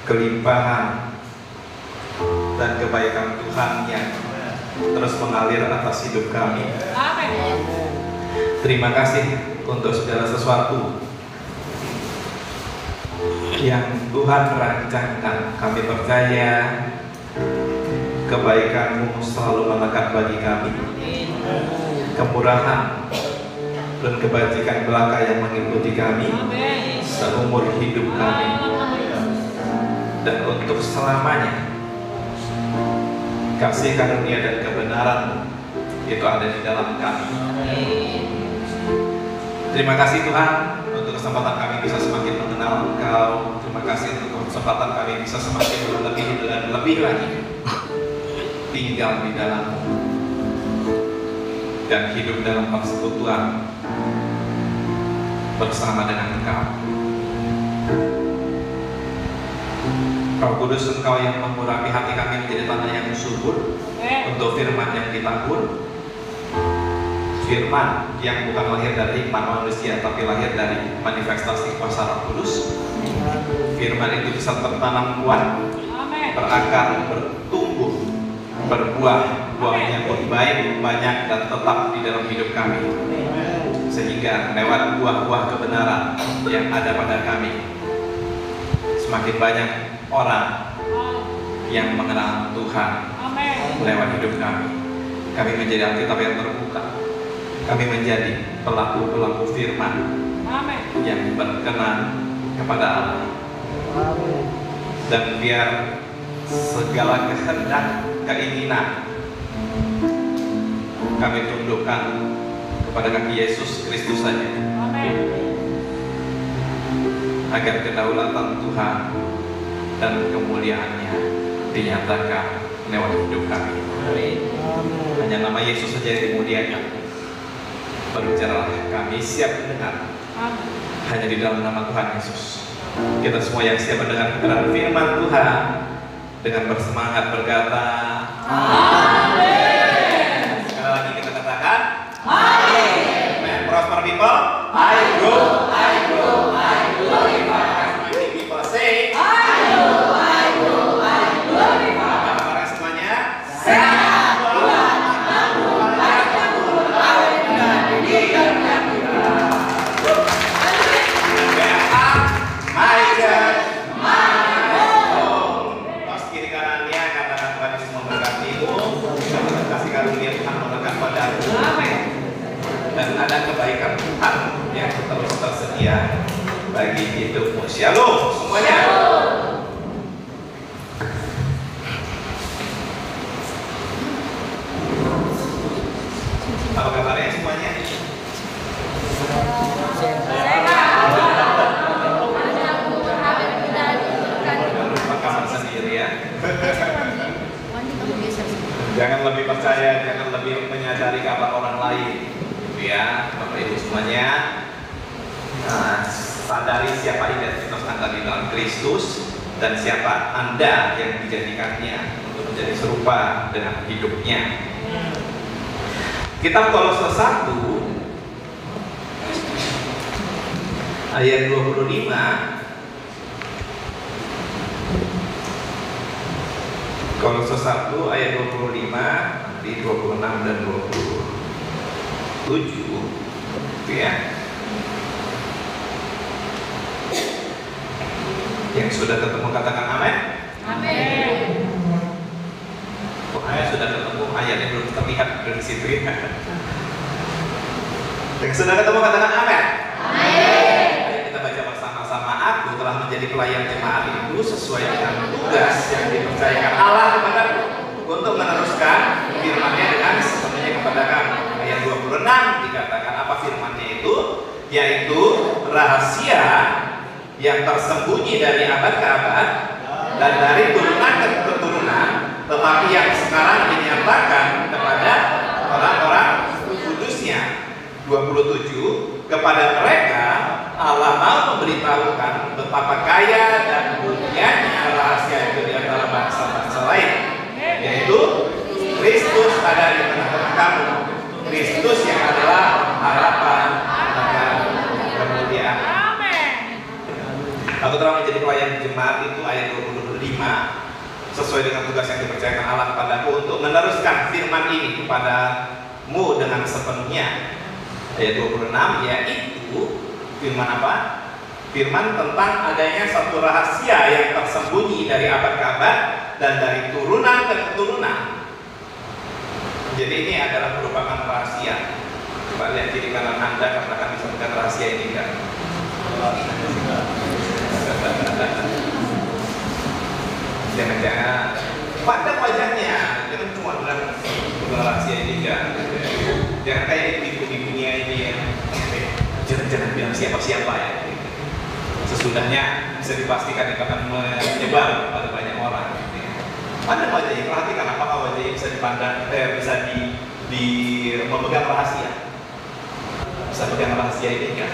kelimpahan dan kebaikan Tuhan yang terus mengalir atas hidup kami. Amin. Terima kasih untuk segala sesuatu yang Tuhan rancangkan. Kami percaya kebaikan-Mu selalu melekat bagi kami. Kemurahan dan kebajikan belaka yang mengikuti kami seumur hidup kami dan untuk selamanya. Kasih karunia dan kebenaran itu ada di dalam kami. Terima kasih Tuhan untuk kesempatan kami bisa semakin mengenal Engkau. Terima kasih untuk kesempatan kami bisa semakin lebih dan lebih lagi tinggal di dalam-Mu dan hidup dalam persekutuan bersama dengan Engkau. Roh Kudus, Engkau yang mengurapi hati kami menjadi tanah yang subur untuk firman yang ditabur, firman yang bukan lahir dari hikmat manusia tapi lahir dari manifestasi kuasa Roh Kudus. Firman itu bisa tertanam kuat, berakar, bertumbuh, berbuah, buahnya pun baik, banyak dan tetap di dalam hidup kami, sehingga lewat buah-buah kebenaran yang ada pada kami semakin banyak orang yang mengenal Tuhan lewat hidup kami. Kami menjadi Alkitab yang terbuka. Kami menjadi pelaku-pelaku firman yang berkenan kepada Allah. Dan biar segala kehendak, keinginan kami tundukkan kepada kaki Yesus Kristus saja. Agar kedaulatan Tuhan dan kemuliaannya dinyatakan lewat hidup kami. Hanya nama Yesus saja yang dimuliakan. Berbicaralah, kami siap mendengar. Hanya di dalam nama Tuhan Yesus. Kita semua yang siap mendengar kebenaran firman Tuhan dengan bersemangat berkata amin. Sekali lagi kita katakan amin. Prosper people, I grow, I grow, I glorify. Many people say I grow, I grow, I glorify. Apa semuanya? Dan ada kebaikan Tuhan yang terus tersedia bagi hidupmu. Shalom semuanya. Apa kabarnya semuanya? Lupa kamar sendiri ya. Jangan lebih percaya, jangan lebih menyadari kabar orang lain. Ya, Bapak Ibu semuanya, sadari siapa identitas Anda di dalam Kristus dan siapa Anda yang dijadikannya untuk menjadi serupa dengan hidupnya. Kitab Kolose 1 ayat 25. Kolose 1 ayat 25 di 26 dan 27 ya. Yang sudah ketemu katakan amin. Amin. Ayat sudah ketemu, ayatnya belum terlihat dari situ ya. Yang sudah ketemu katakan amin. Amin. Ayo kita baca bersama-sama. Aku telah menjadi pelayan jemaat itu sesuai dengan tugas yang dipercayakan Allah kepadaku untuk meneruskan firman-Nya dengan sepenuhnya kepada kamu. Ayat 26 dikatakan apa firman-Nya itu? Yaitu rahasia yang tersembunyi dari abad ke abad dan dari turunan ke keturunan, tetapi yang sekarang dinyatakan kepada orang-orang kudusnya. 27 kepada mereka Allah mau memberitahukan betapa kaya dan mulianya rahasia itu di antara bangsa-bangsa lain, yaitu Kristus ada di tengah-tengah kamu. Kristus yang adalah harapan akan kemuliaan. Aku telah menjadi pelayan jemaat itu ayat 25, sesuai dengan tugas yang dipercayakan Allah kepadaku untuk meneruskan firman ini kepadamu dengan sepenuhnya. Ayat 26 yaitu firman apa? Firman tentang adanya satu rahasia yang tersembunyi dari abad ke abad dan dari turunan ke keturunan. Jadi ini adalah merupakan rahasia. Coba lihat kiri kanan Anda, katakan bisa bukan rahasia ini kan? Jangan-jangan pandang wajahnya, jangan cuma bilang bukan rahasia ini kan? Jangan kayak di dunia ini ya. Jangan bilang siapa-siapa ya. Sesudahnya bisa dipastikan itu akan menyebar pada banyak orang. Pandang wajahnya, perhatikan apakah wajahnya bisa dipandang, bisa memegang rahasia. Bisa pegang rahasia ini kan?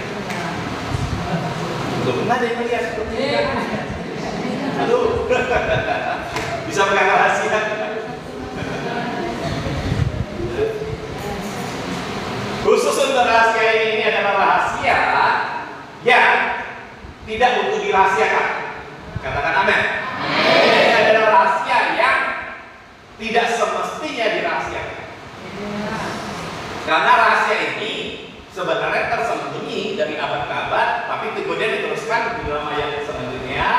Untuk ada yang melihat seperti ini. Aduh, bisa pegang rahasia. Khusus untuk rahasia ini adalah rahasia yang tidak untuk dirahasiakan. Katakan amin. Ini adalah rahasia yang tidak semestinya dirahasiakan. Karena rahasia ini sebenarnya tersembunyi dari abad ke abad, tapi kemudian diteruskan di dalam ayat selanjutnya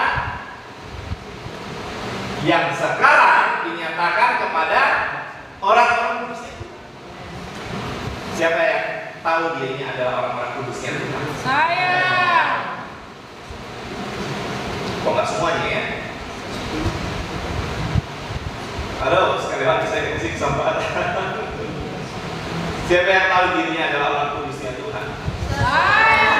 yang sekarang dinyatakan kepada orang-orang kudus itu. Siapa yang tahu dia ini adalah orang-orang kudusnya Tuhan? Saya. Kok nggak semuanya ya? Halo, sekali lagi saya kasih kesempatan. Siapa yang tahu dirinya adalah orang kudusnya Tuhan? Saya.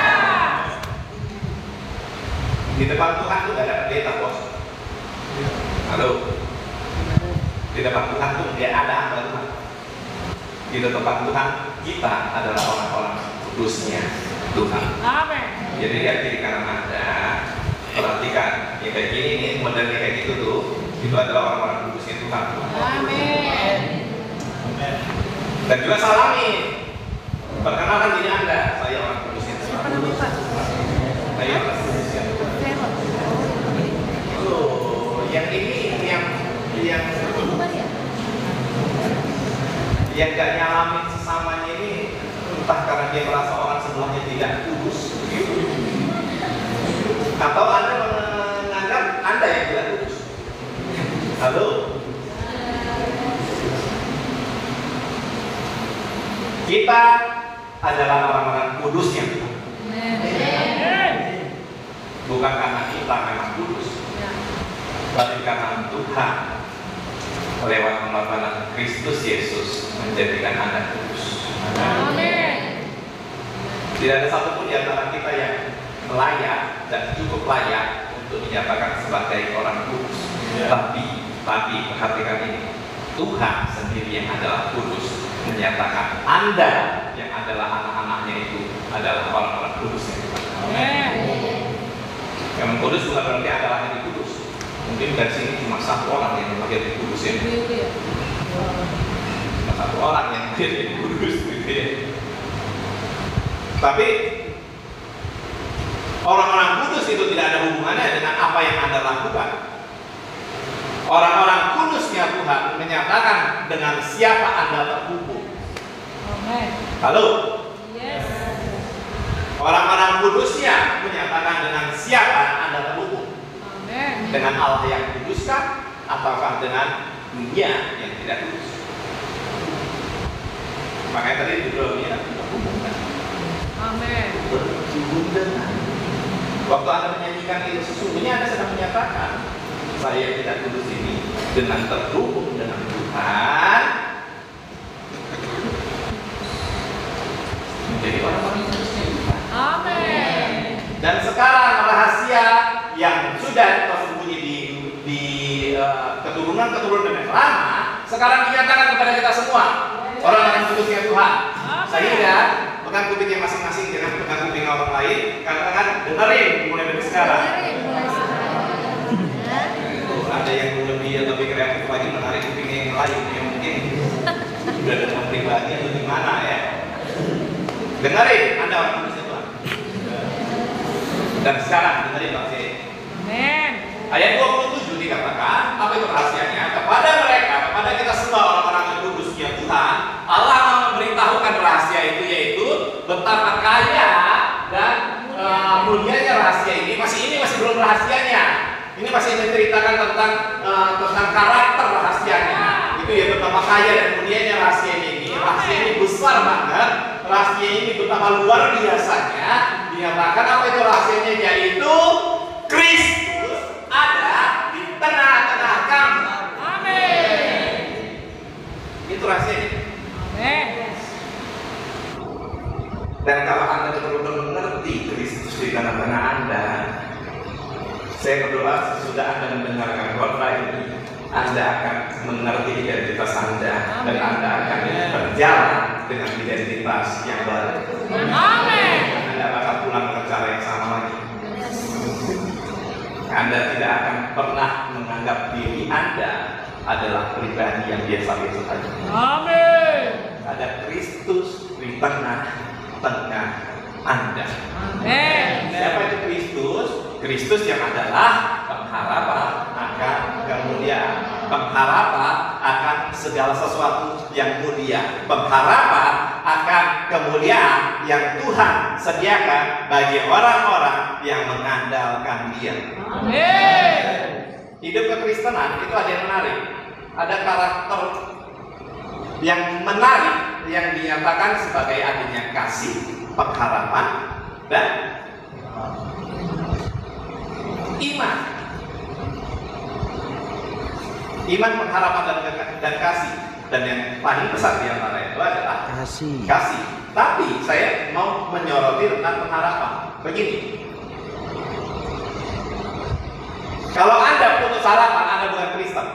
Di depan Tuhan itu tidak ada pendeta, bos. Halo. Di depan Tuhan itu tidak ada hamba Tuhan. Di depan Tuhan kita adalah orang-orang kudusnya Tuhan. Amin. Jadi lihat kiri kanan Anda, perhatikan. Ya kayak gini nih, modelnya kayak gitu tuh. Itu adalah orang-orang kudusnya Tuhan. Amin. Dan juga salami. Perkenalkan diri Anda, saya orang kudusnya Tuhan. Saya orang kudusnya Tuhan. Oh, yang ini yang gak nyalamin sesamanya ini entah karena dia merasa orang sebelahnya tidak kudus, atau Anda menganggap Anda yang tidak kudus. Halo. Kita adalah orang-orang kudusnya Tuhan. Bukan karena kita memang kudus, tapi karena Tuhan lewat pengorbanan Kristus Yesus menjadikan Anda kudus. Amin. Tidak ada satupun di antara kita yang layak dan cukup layak untuk dinyatakan sebagai orang kudus. Tapi perhatikan ini, Tuhan sendiri yang adalah kudus menyatakan Anda yang adalah anak-anaknya itu adalah orang-orang kudusnya. Yang kudus bukan berarti adalah yang kudus. Mungkin dari sini cuma satu orang yang menjadi kudus ya. Cuma satu orang yang menjadi kudus gitu ya. Tapi orang-orang kudus itu tidak ada hubungannya dengan apa yang Anda lakukan. Orang-orang kudusnya Tuhan menyatakan dengan siapa Anda terhubung. Halo. Yes. Orang-orang kudusnya menyatakan dengan siapa Anda terhubung. Dengan Allah yang kuduskah ataukah dengan dunia yang tidak kudus? Makanya tadi judulnya berhubungan. Amin. Berhubung dengan. Waktu Anda menyanyikan itu sesungguhnya Anda sedang menyatakan saya tidak kudus ini dengan terhubung dengan Tuhan menjadi orang-orang kudusnya Tuhan. Amin. Dan sekarang rahasia yang sudah tersembunyi di keturunan-keturunan yang lama sekarang dinyatakan kepada kita semua, orang-orang kudusnya Tuhan. Sehingga pegang kupingnya masing-masing, jangan pegang kuping orang lain. Katakan dengerin mulai dari sekarang. Ada yang lebih atau lebih kreatif lagi menarik kupingnya yang lain yang mungkin sudah dengan pribadi atau di mana ya. Dengerin, Anda orang kudusnya Tuhan. Dan sekarang dengerin Pak C. Amin. Ayat 27 dikatakan, apa itu rahasianya? Kepada mereka, kepada kita semua orang-orang yang kudusnya Tuhan, Allah mau memberitahukan rahasia itu, yaitu betapa kaya dan mulianya rahasia ini. Masih belum rahasianya. Ini masih menceritakan tentang karakter rahasianya. Itu ya, betapa kaya dan mulianya rahasia ini. Rahasia ini besar banget. Rahasia ini betapa luar biasanya. Dinyatakan apa itu rahasianya, yaitu Kristus ada di tengah-tengah kamu. Amin. Itu rahasianya. Amin. Dan kalau Anda betul-betul mengerti Kristus di tengah-tengah Anda, saya berdoa sesudah Anda mendengarkan khotbah ini, Anda akan mengerti identitas Anda dan Anda akan berjalan dengan identitas yang baru. Amin. Anda bakal pulang ke cara yang sama lagi. Anda tidak akan pernah menganggap diri Anda adalah pribadi yang biasa-biasa saja. Amin. Ada Kristus di tengah-tengah Anda. Amin. Siapa itu Kristus? Kristus yang adalah pengharapan akan kemuliaan, pengharapan akan segala sesuatu yang mulia, pengharapan akan kemuliaan yang Tuhan sediakan bagi orang-orang yang mengandalkan Dia. Amin. Hidup kekristenan itu ada yang menarik, ada karakter yang menarik yang dinyatakan sebagai adanya kasih, pengharapan, dan iman. Iman, pengharapan, dan kasih. Dan yang paling besar di antara itu adalah kasih. Tapi saya mau menyoroti tentang pengharapan. Begini, kalau Anda putus harapan, Anda bukan Kristen.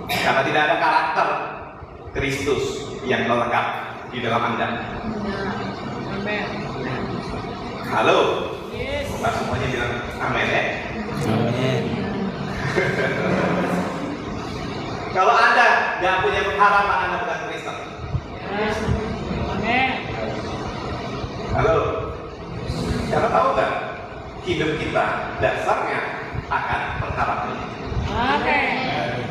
Karena tidak ada karakter Kristus yang melekat di dalam Anda. Amin. Halo? Yes. Bukan semuanya bilang amin ya? Amin. Kalau Anda tidak punya pengharapan, Anda bukan Kristen. Yes. Amin. Halo? Karena tahu nggak? Hidup kita dasarnya akan pengharapan. Amin.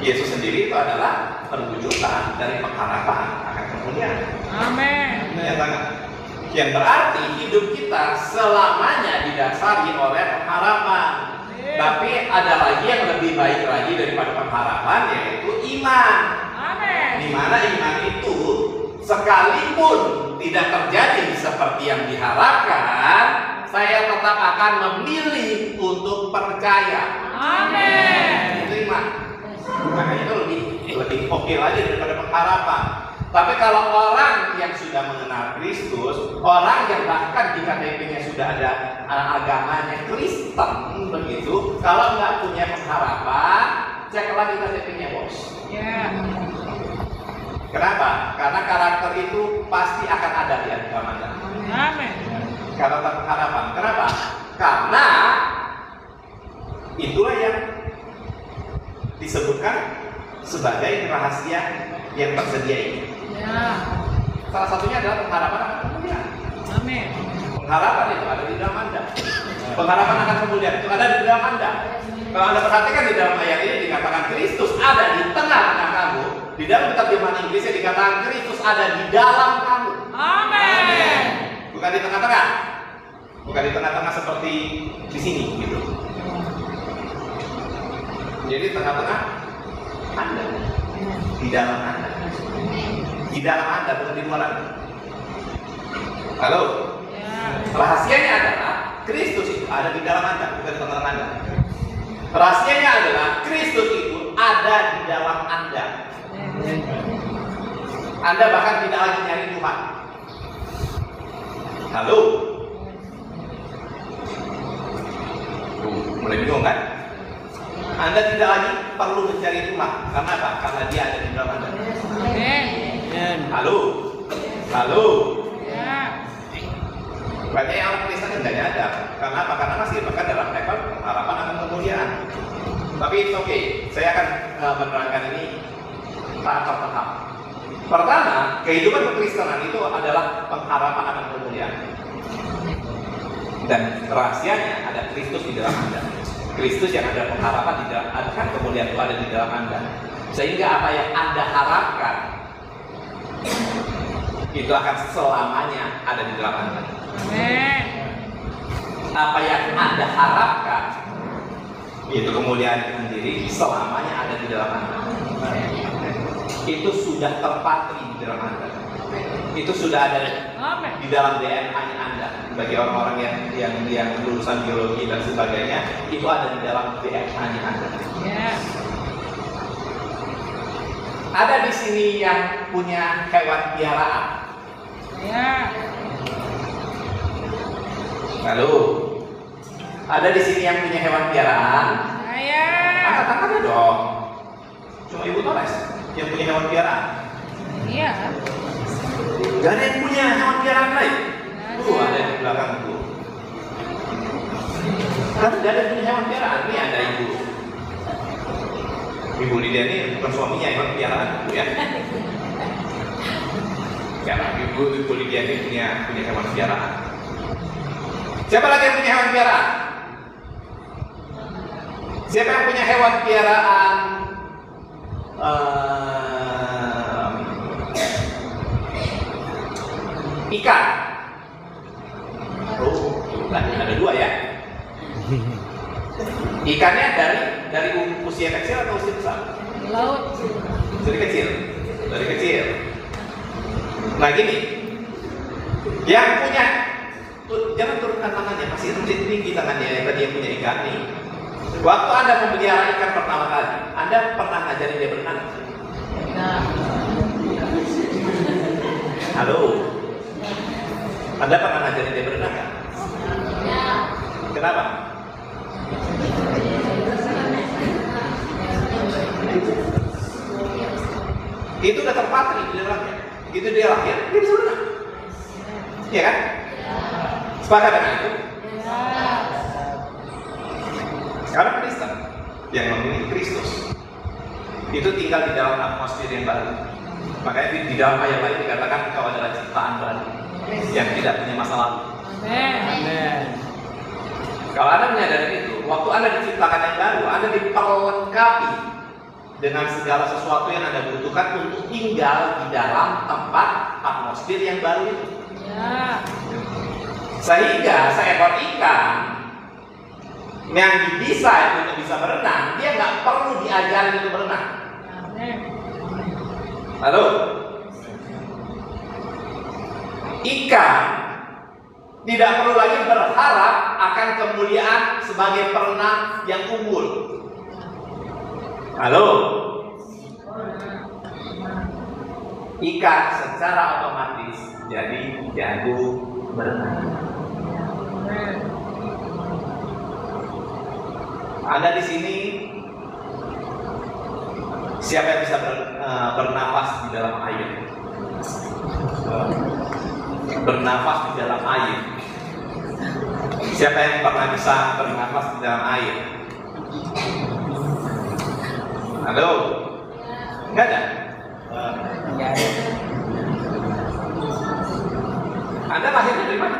Yesus sendiri itu adalah perwujudan dari pengharapan akan kemuliaan. Amin. Yang berarti hidup kita selamanya didasari oleh pengharapan. Tapi ada lagi yang lebih baik lagi daripada pengharapan, yaitu iman. Amin. Di mana iman itu sekalipun tidak terjadi seperti yang diharapkan, saya tetap akan memilih untuk percaya. Amin. Itu iman. Makanya itu lebih oke lagi daripada pengharapan. Tapi kalau orang yang sudah mengenal Kristus, orang yang bahkan di KTP-nya sudah ada agamanya Kristen begitu, kalau nggak punya pengharapan, cek lagi KTP-nya, bos. Ya. Kenapa? Karena karakter itu pasti akan ada di agama Anda. Amin. Karakter pengharapan. Kenapa? Karena itulah yang disebutkan sebagai rahasia yang tersedia ini. Ya. Salah satunya adalah pengharapan akan kemuliaan. Amin. Pengharapan itu ada di dalam Anda. Pengharapan akan kemuliaan itu ada di dalam Anda. Kalau Anda perhatikan di dalam ayat ini dikatakan Kristus ada di tengah-tengah kamu. Di dalam terjemahan Inggrisnya dikatakan Kristus ada di dalam kamu. Amin. Bukan di tengah-tengah. Bukan di tengah-tengah seperti di sini gitu. Jadi tengah-tengah Anda. Di dalam Anda. Di dalam Anda, bukan di luar Anda. Halo? Ya. Rahasianya adalah Kristus itu ada di dalam Anda, bukan di tengah-tengah Anda. Rahasianya adalah Kristus itu ada di dalam Anda. Anda bahkan tidak lagi nyari Tuhan. Halo? Mulai bingung kan? Anda tidak lagi perlu mencari Tuhan. Karena apa? Karena Dia ada di dalam Anda. Amin. Halo? Halo? Ya. Banyak yang orang Kristen yang tidak nyadar. Karena apa? Karena masih bahkan dalam level harapan akan kemuliaan. Tapi it's okay. Saya akan menerangkan ini tahap per tahap. Pertama, kehidupan kekristenan itu adalah pengharapan akan kemuliaan. Dan rahasianya ada Kristus di dalam Anda. Kristus yang ada pengharapan di dalam, kan kemuliaan itu ada di dalam Anda. Sehingga apa yang Anda harapkan itu akan selamanya ada di dalam Anda. Amin. Apa yang Anda harapkan itu kemuliaan itu sendiri selamanya ada di dalam Anda. Itu sudah terpatri di dalam Anda. Itu sudah ada di dalam DNA-nya Anda. Bagi orang-orang yang lulusan biologi dan sebagainya, itu ada di dalam DNA-nya Anda. Ya. Ada di sini yang punya hewan piaraan. Ya. Lalu, ada di sini yang punya hewan piaraan. Saya. Angkat tangannya dong. Cuma Ibu Torres yang punya hewan piaraan. Iya. Gak ada yang punya hewan piaraan lain. Ada di belakang itu. Kan gak ada yang punya hewan piaraan. Ini ada Ibu. Ibu Lydia ini bukan suaminya hewan piaraan itu ya. Karena Ibu Lydia ini punya hewan piaraan. Siapa lagi yang punya hewan piaraan? Siapa yang punya hewan piaraan? Ikan. Oh, ada dua ya. Ikannya dari usia kecil atau usia besar? Laut. Dari kecil. Nah gini, yang punya, jangan turunkan tangannya, masih tinggi tangannya yang tadi yang punya ikan nih. Waktu Anda memelihara ikan pertama kali, Anda pernah ngajarin dia berenang? Halo, Anda pernah ngajarin dia berenang kan? Kenapa? Itu udah terpatri di dalamnya. Itu dia lahir, dia bisa berenang. Iya kan? Sepakat dengan itu? Karena Kristen yang memiliki Kristus itu tinggal di dalam atmosfer yang baru. Makanya di dalam ayat lain dikatakan engkau adalah ciptaan baru yang tidak punya masa lalu. Amin. Kalau Anda menyadari itu, waktu Anda diciptakan yang baru, Anda diperlengkapi dengan segala sesuatu yang Anda butuhkan untuk tinggal di dalam tempat atmosfer yang baru itu. Ya. Sehingga seekor ikan yang didesain untuk bisa berenang, dia nggak perlu diajarin untuk berenang. Amin. Lalu, ikan tidak perlu lagi berharap akan kemuliaan sebagai perenang yang unggul. Halo, ikan secara otomatis jadi jago berenang. Anda di sini siapa yang bisa bernafas di dalam air? Bernafas di dalam air. Siapa yang pernah bisa bernafas di dalam air? Halo? Enggak ada? Anda lahirnya dari mana?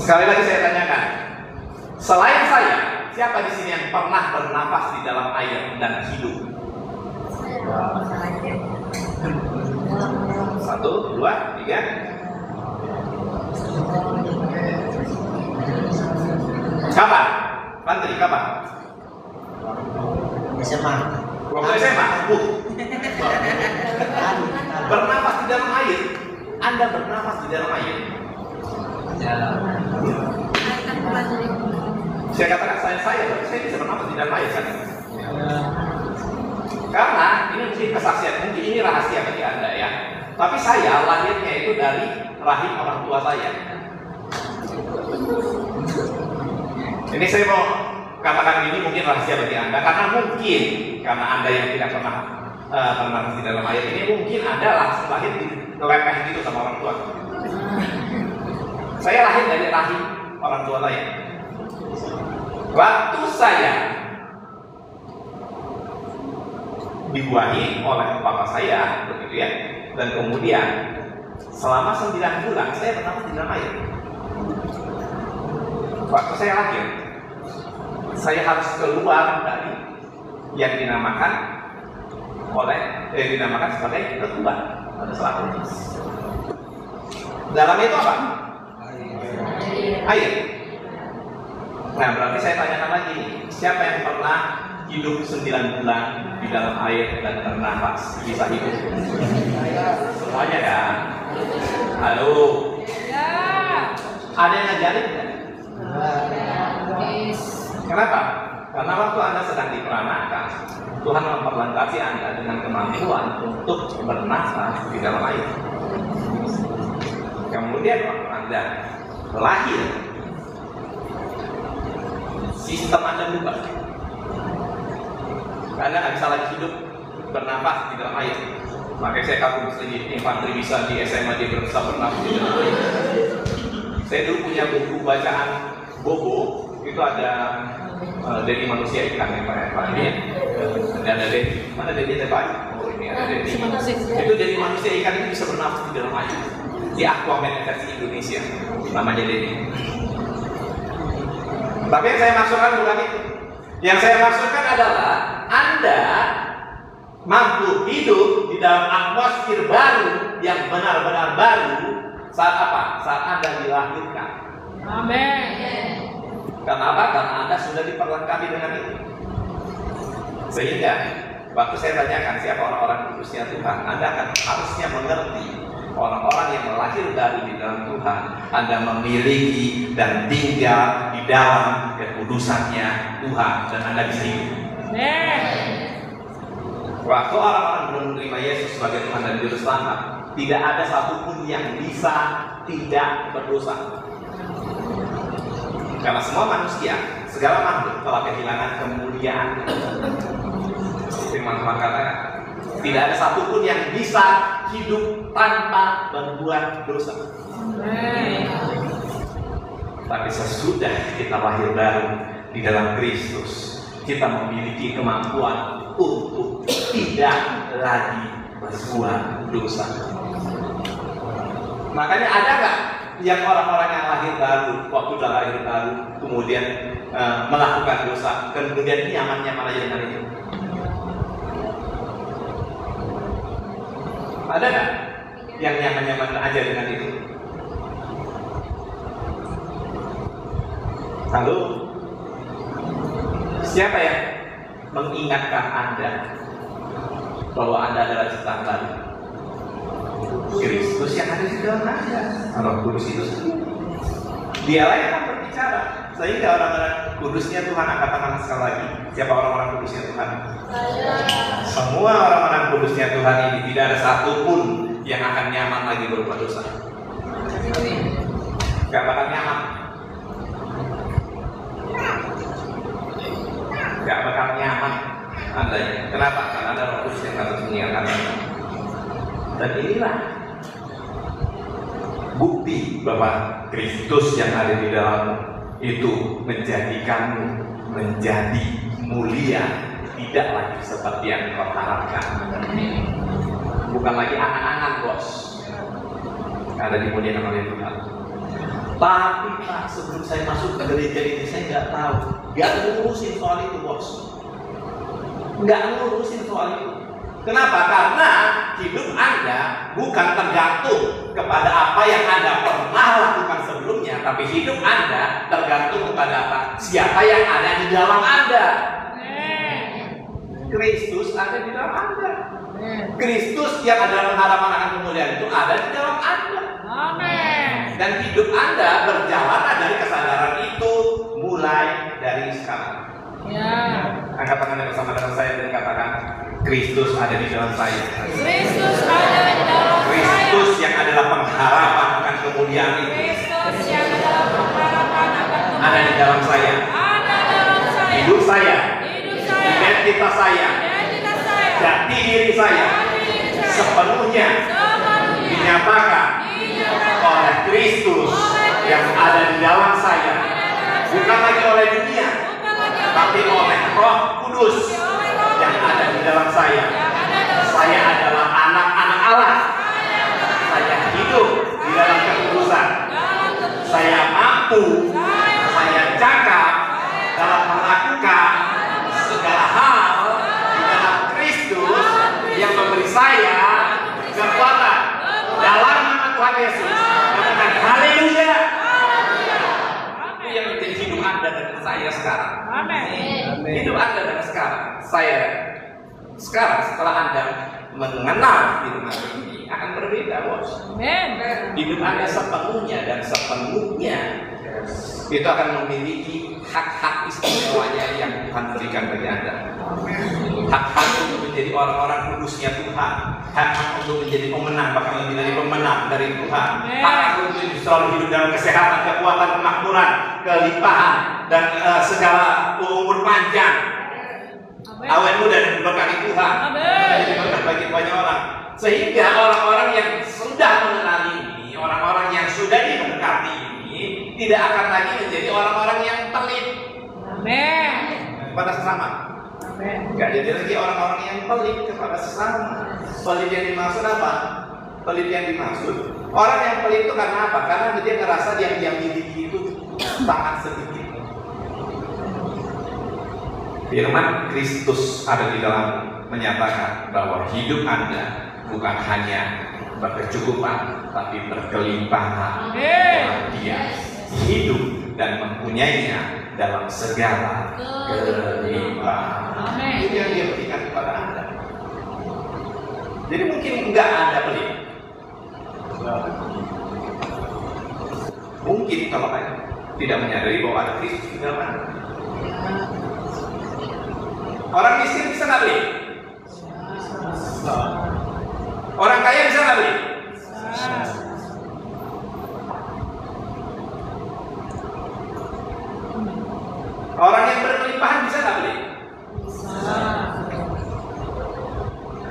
Sekali lagi saya tanyakan, selain saya, siapa di sini yang pernah bernafas di dalam air dan hidup? 1, 2, 3. Kapan? Pantri, kapan? SMA. Waktu SMA? Bernafas di dalam air. Anda bernafas di dalam air. Saya katakan saya bisa bernafas di dalam air kan? Karena ini mungkin kesaksian, mungkin ini rahasia bagi Anda ya. Tapi saya lahirnya itu dari rahim orang tua saya. Ini saya mau katakan ini mungkin rahasia bagi Anda karena mungkin karena Anda yang tidak pernah bernafas di dalam air ini mungkin Anda langsung lahir di lepeh gitu sama orang tua. Saya lahir dari rahim orang tua saya. Waktu saya dibuahi oleh papa saya, begitu ya, dan kemudian selama 9 bulan saya bernafas di dalam air. Waktu saya lahir, saya harus keluar dari yang dinamakan sebagai ketuban pada saat ini. Dalam itu apa? Air. Nah, berarti saya tanyakan lagi nih, siapa yang pernah hidup 9 bulan di dalam air dan bernafas bisa hidup? Semuanya ya. Halo. Ya. Ada yang ngajarin nggak? Kenapa? Karena waktu Anda sedang diperanakan, Tuhan memperlengkapi Anda dengan kemampuan untuk bernafas di dalam air. Kemudian waktu Anda lahir, sistem Anda berubah. Anda nggak bisa lagi hidup bernafas di dalam air. Makanya saya kagum sedikit infanteri bisa di SMA dia bisa bernafas di dalam air. Saya dulu punya buku bacaan Bobo, itu ada Dedi manusia ikan yang Pak ini. Dan ada Dedi, mana Dedi terbaik? Oh ini ada Dedi. Itu Dedi manusia ikan itu bisa bernafas di dalam air. Di Aquaman versi Indonesia, namanya Dedi. Tapi yang saya maksudkan bukan itu. Yang saya maksudkan adalah Anda mampu hidup di dalam atmosfer baru yang benar-benar baru saat apa? Saat Anda dilahirkan. Amin. Karena apa? Karena Anda sudah diperlengkapi dengan itu. Sehingga waktu saya tanyakan siapa orang-orang kudusnya Tuhan, Anda akan harusnya mengerti orang-orang yang lahir dari di dalam Tuhan. Anda memiliki dan tinggal di dalam kekudusannya Tuhan dan Anda bisa hidup. Waktu orang-orang belum menerima Yesus sebagai Tuhan dan Juru Selamat, tidak ada satupun yang bisa tidak berdosa. Karena semua manusia, segala makhluk telah kehilangan kemuliaan. Firman Tuhan katakan, tidak ada satupun yang bisa hidup tanpa berbuat dosa. Tapi sesudah kita lahir baru di dalam Kristus, kita memiliki kemampuan untuk tidak lagi berbuat dosa. Makanya ada nggak yang orang-orang yang lahir baru, waktu sudah lahir baru, kemudian melakukan dosa, kemudian nyaman-nyaman aja dengan itu? Ada nggak yang nyaman-nyaman aja dengan itu? Lalu siapa yang mengingatkan Anda bahwa Anda adalah ciptaan baru? Kristus yang ada di dalam Anda. Roh Kudus itu sendiri. Dialah yang akan berbicara. Sehingga orang-orang kudusnya Tuhan, angkat tangan sekali lagi. Siapa orang-orang kudusnya Tuhan? Semua orang-orang kudusnya Tuhan ini tidak ada satupun yang akan nyaman lagi berbuat dosa. Gak bakal nyaman. Gak bakal nyaman Anda. Kenapa? Karena ada Roh Kudus yang akan mengingatkan Anda. Dan inilah bukti bahwa Kristus yang ada di dalammu itu menjadikanmu menjadi mulia, tidak lagi seperti yang kau harapkan. Bukan lagi angan-angan, bos. Ada dimuliakan oleh Tuhan. Tapi Pak, sebelum saya masuk ke gereja ini saya nggak tahu, nggak ngurusin soal itu, bos. Nggak ngurusin soal itu. Kenapa? Karena hidup Anda bukan tergantung kepada apa yang Anda pernah lakukan sebelumnya, tapi hidup Anda tergantung kepada apa? Siapa yang ada di dalam Anda. Kristus ada di dalam Anda. Kristus yang adalah pengharapan akan kemuliaan itu ada di dalam Anda. Amin. Dan hidup Anda berjalan dari kesadaran itu mulai dari sekarang. Ya. Angkat tangannya bersama dengan saya dan katakan, Kristus ada di dalam saya. Kristus ada di dalam saya. Kristus yang adalah pengharapan akan kemuliaan itu Kristus yang adalah pengharapan akan kemuliaan ada di dalam saya. Ada dalam saya. Hidup saya, Hidup saya. identitas saya, Identitas saya. jati diri saya sepenuhnya dinyatakan oleh Kristus yang ada di dalam saya, bukan lagi oleh dunia, tapi oleh Roh Kudus yang ada di dalam saya. Saya adalah anak-anak Allah. Saya hidup di dalam kekudusan. Saya mampu. Saya bercakap, dalam melakukan segala hal di dalam Kristus yang memberi saya kekuatan dalam nama Tuhan Yesus. Katakan haleluya. Itu yang menjadi hidup Anda dan saya sekarang. Hidup Anda dan saya sekarang setelah Anda mengenal firman ini akan berbeda, bos. Hidup Anda sepenuhnya dan sepenuhnya itu akan memiliki hak-hak istimewanya yang Tuhan berikan bagi Anda. Hak-hak untuk menjadi orang-orang kudusnya Tuhan, hak-hak untuk menjadi pemenang, bahkan lebih dari pemenang dari Tuhan, hak-hak untuk selalu hidup dalam kesehatan, kekuatan, kemakmuran, kelimpahan, dan segala umur panjang, awet muda dan diberkati Tuhan, menjadi berkat bagi banyak orang. Sehingga orang-orang yang sudah mengenali ini, orang-orang yang sudah diberkati ini, tidak akan lagi menjadi orang-orang yang pelit kepada sesama. Tidak jadi lagi orang-orang yang pelit kepada sesama. Pelit yang dimaksud apa? Pelit yang dimaksud orang yang pelit itu karena apa? Karena dia ngerasa yang dia miliki itu sangat sedikit. Firman Kristus ada di dalam menyatakan bahwa hidup Anda bukan hanya berkecukupan, tapi berkelimpahan dalam Dia, hidup dan mempunyainya dalam segala kelimpahan. Itu yang Dia berikan kepada Anda. Jadi mungkin enggak Anda pelit. Mungkin kalau Anda tidak menyadari bahwa ada Kristus di dalam Anda. Orang miskin bisa nggak beli? Orang kaya bisa nggak beli? Orang yang berkelimpahan bisa nggak beli?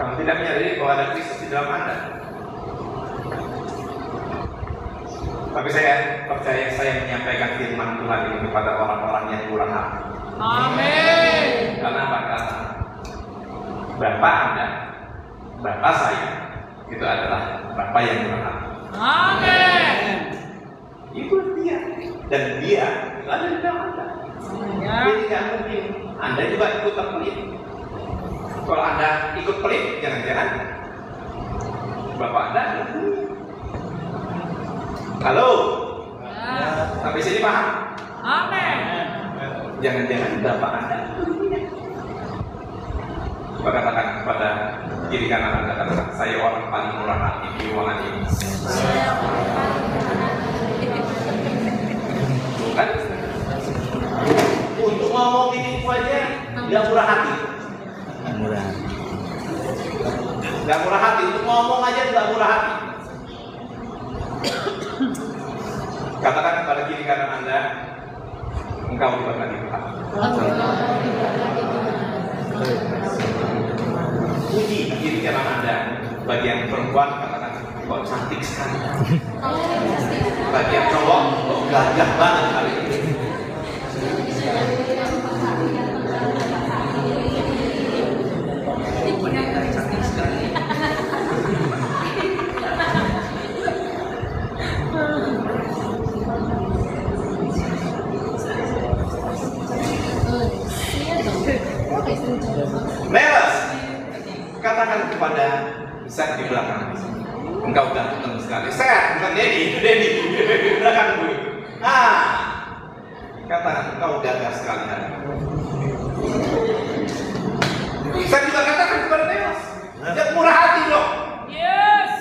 Kamu tidak menyadari bahwa ada Kristus di dalam Anda. Tapi saya percaya saya menyampaikan firman Tuhan ini kepada orang-orang yang murah hati. Amin. Karena apa? Karena Bapak Anda, Bapak saya, itu adalah Bapak yang murah hati. Amin. Itu Dia, dan Dia itu ada di dalam Anda. Jadi tidak mungkin Anda juga ikut pelit. Kalau Anda ikut pelit, jangan-jangan Bapak Anda. Halo, sampai sini paham? Amin. Jangan-jangan Bapak Anda. Coba katakan kepada kiri kanan Anda, katakan, saya orang paling murah hati di ruangan ini. Bukan? Untuk ngomong ini aja nggak murah hati. Nggak murah hati. Untuk ngomong aja nggak murah hati. Katakan kepada kiri kanan Anda, engkau diberkati Tuhan. Puji kiri kanan Anda. Bagi yang perempuan katakan, kok cantik sekali. Bagi yang cowok, kok gagah banget kali ini. Cantik sekali. Melas, katakan kepada Set di belakang, engkau ganteng sekali. Set, bukan Dedi, Dedi belakang gue. Katakan engkau gagah sekali. Set juga katakan kepada Melas, dia murah hati loh. Yes.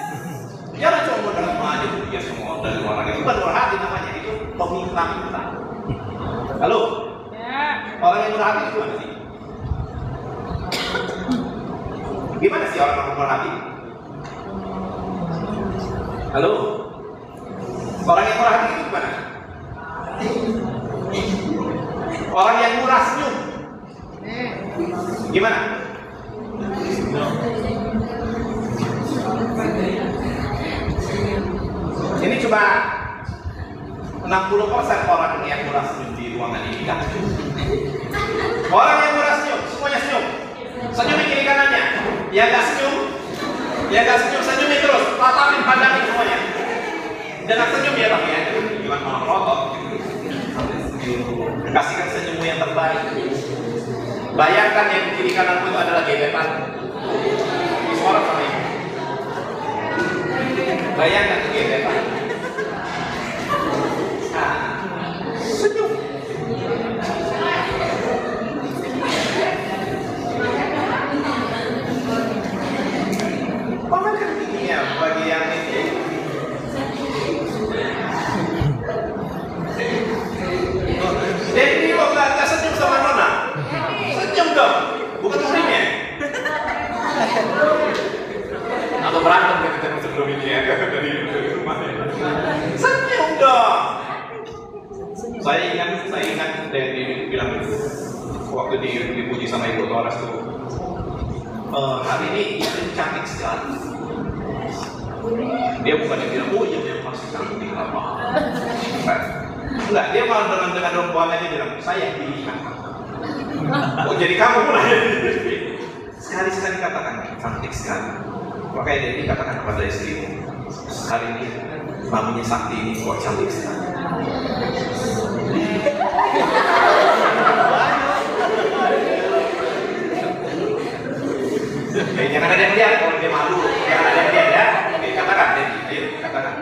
Jangan cuma modal aja tuh dia semua dari orang itu bukan murah hati namanya, itu peminta-minta. Halo, orang yang murah hati itu mana sih? Gimana sih orang murah hati? Halo? Orang yang murah hati itu gimana? Orang yang murah senyum gimana? Ini cuma 60% orang yang murah senyum di ruangan ini kan? Orang yang murah senyum, semuanya senyum. Senyumin kiri kanannya. Yang gak senyum, senyumin terus. Tatapin, pandangin semuanya. Jangan senyum ya bang ya. Gimana mau rotot? Kasihkan senyummu yang terbaik. Bayangkan yang di kiri kananmu itu adalah gebetan. Suara sama ibu. Bayangkan itu gebetan. Nah, senyum. Pamerkan ini ya bagi yang ini. Jadi kok nggak senyum sama Nona? Senyum dong, bukan muridnya. Atau berantem ketika sebelum ini ya dari rumah. Senyum dong. Saya ingat dari bilang waktu dipuji sama Ibu Torres tuh. Hari ini istri cantik sekali. Dia bukannya bilang, oh iya dia pasti cantik apa? Enggak, dia malah dengan perempuan aja bilang, saya pilihan. Oh jadi kamu pula ya? Sekali-sekali katakan, cantik sekali. Makanya dia katakan kepada istrimu, hari ini maminya Sakti ini kok cantik sekali. Jangan ada yang lihat kalau dia malu, jangan ada yang lihat ya. Oke, katakan, ayo katakan.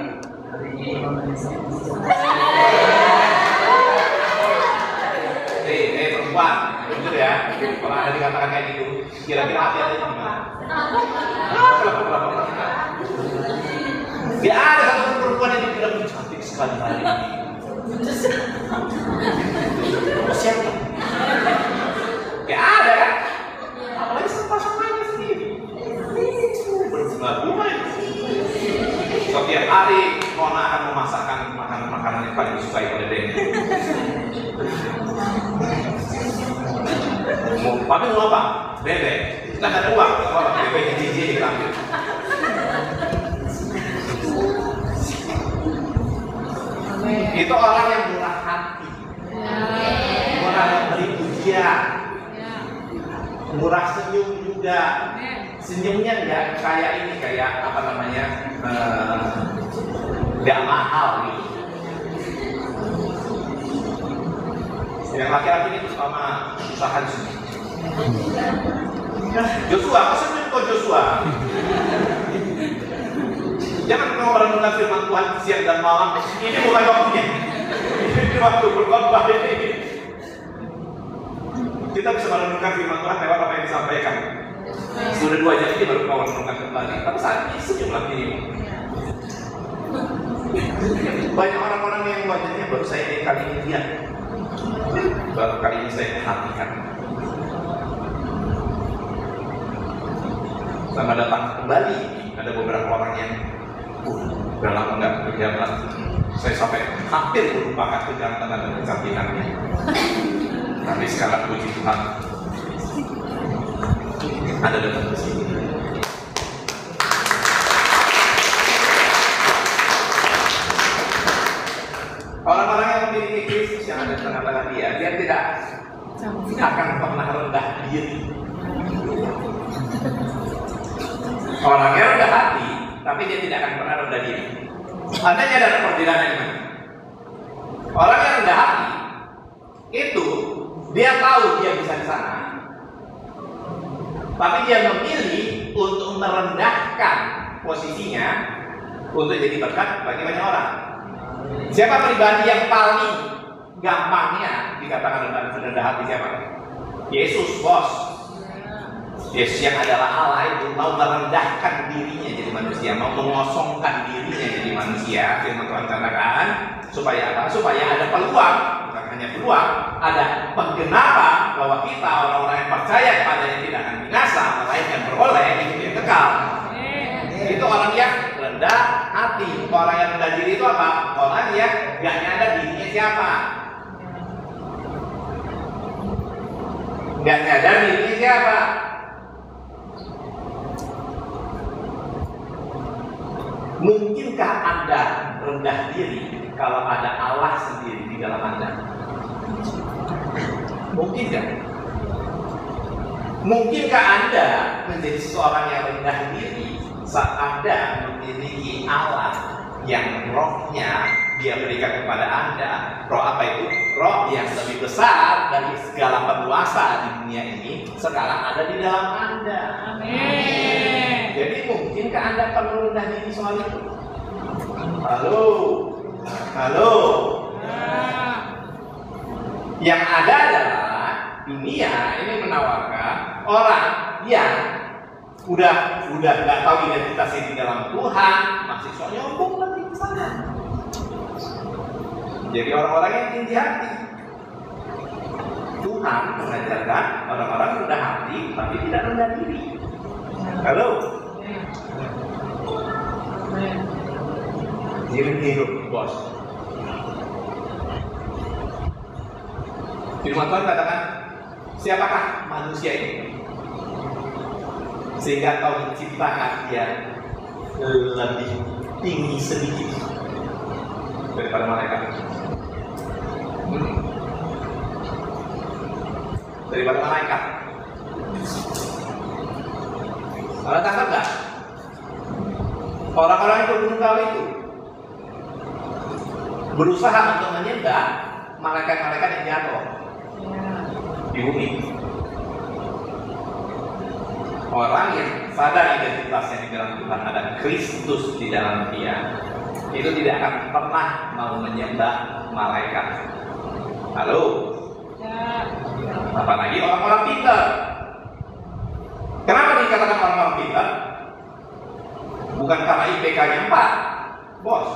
Perempuan, betul ya. Kalau ada dikatakan kayak gitu, kira-kira hati-hati gimana? Gak ada satu perempuan yang dibilang cantik sekali hari ini. Siapa? Gak ada kan? Apalagi sama-samanya sendiri. Berbunga-bunga. Setiap hari Mona akan memasakkan makanan-makanan yang paling disukai oleh Denny. Tapi mau apa? Bebek. Kita nggak ada uang. Kalau bebeknya jijik diambil. Itu orang yang murah hati, murah memberi pujian, murah senyum juga. Senyumnya nggak kayak ini, kayak apa namanya, nggak mahal gitu. Yang laki-laki itu sama usaha di sini. Joshua, apa senyum kok Joshua? Jangan kau merenungkan firman Tuhan siang dan malam. Ini bukan waktunya. Ini waktu berkhotbah ini. Kita bisa merenungkan firman Tuhan lewat apa yang disampaikan. Sudah 2 jam ini baru kau merenungkan kembali. Tapi saat ini senyumlah ini. Banyak orang-orang yang wajahnya baru saya kali ini lihat. Baru kali ini saya perhatikan. Selamat datang kembali. Ada beberapa orang yang udah lama nggak berjalan. Saya sampai hampir melupakan kegantengan dan kecantikannya. Tapi sekarang puji Tuhan, Anda datang ke sini. Orang-orang yang memiliki Kristus yang ada di tengah-tengah dia tidak akan pernah rendah diri. Orangnya rendah hati, tapi dia tidak akan pernah rendah diri. Anda nyadar perbedaannya gimana? Orang yang rendah hati itu dia tahu dia bisa di sana, tapi dia memilih untuk merendahkan posisinya untuk jadi berkat bagi banyak orang. Siapa pribadi yang paling gampangnya dikatakan rendah hati siapa? Yesus, bos. Yesus yang adalah Allah itu mau merendahkan dirinya jadi manusia, mau mengosongkan dirinya jadi manusia. Firman Tuhan katakan supaya apa? Supaya ada peluang, bukan hanya peluang, ada penggenapan bahwa kita orang-orang yang percaya kepadanya tidak akan binasa, melainkan beroleh hidup yang kekal. Itu orang yang rendah hati. Orang yang rendah diri itu apa? Orang yang gak nyadar dirinya siapa. Gak nyadar dirinya siapa. Mungkinkah Anda rendah diri kalau ada Allah sendiri di dalam Anda? Mungkin gak? Mungkinkah Anda menjadi seseorang yang rendah diri saat Anda memiliki Allah yang rohnya dia berikan kepada Anda? Roh apa itu? Roh yang lebih besar dari segala penguasa di dunia ini sekarang ada di dalam Anda. Amin. Jadi mungkinkah Anda perlu rendah diri soal itu? Halo, halo. Yang ada adalah dunia ini menawarkan orang yang udah nggak tahu identitasnya di dalam Tuhan, masih soal nyombong lagi ke sana. Jadi orang-orang yang tinggi hati. Tuhan mengajarkan orang-orang rendah hati tapi tidak rendah diri. Halo. Hidup bos. Firman Tuhan katakan, siapakah manusia ini? Sehingga kau menciptakan dia lebih tinggi sedikit daripada malaikat. Daripada malaikat. Anda tangkap nggak? Orang-orang yang berguna itu berusaha untuk menyembah malaikat-malaikat yang jatuh di bumi. Orang yang sadar identitasnya di dalam Tuhan, ada Kristus di dalam dia, itu tidak akan pernah mau menyembah malaikat. Halo? Apalagi orang-orang pintar. Kenapa dikatakan orang-orang pintar? Bukan karena IPK-nya 4, bos.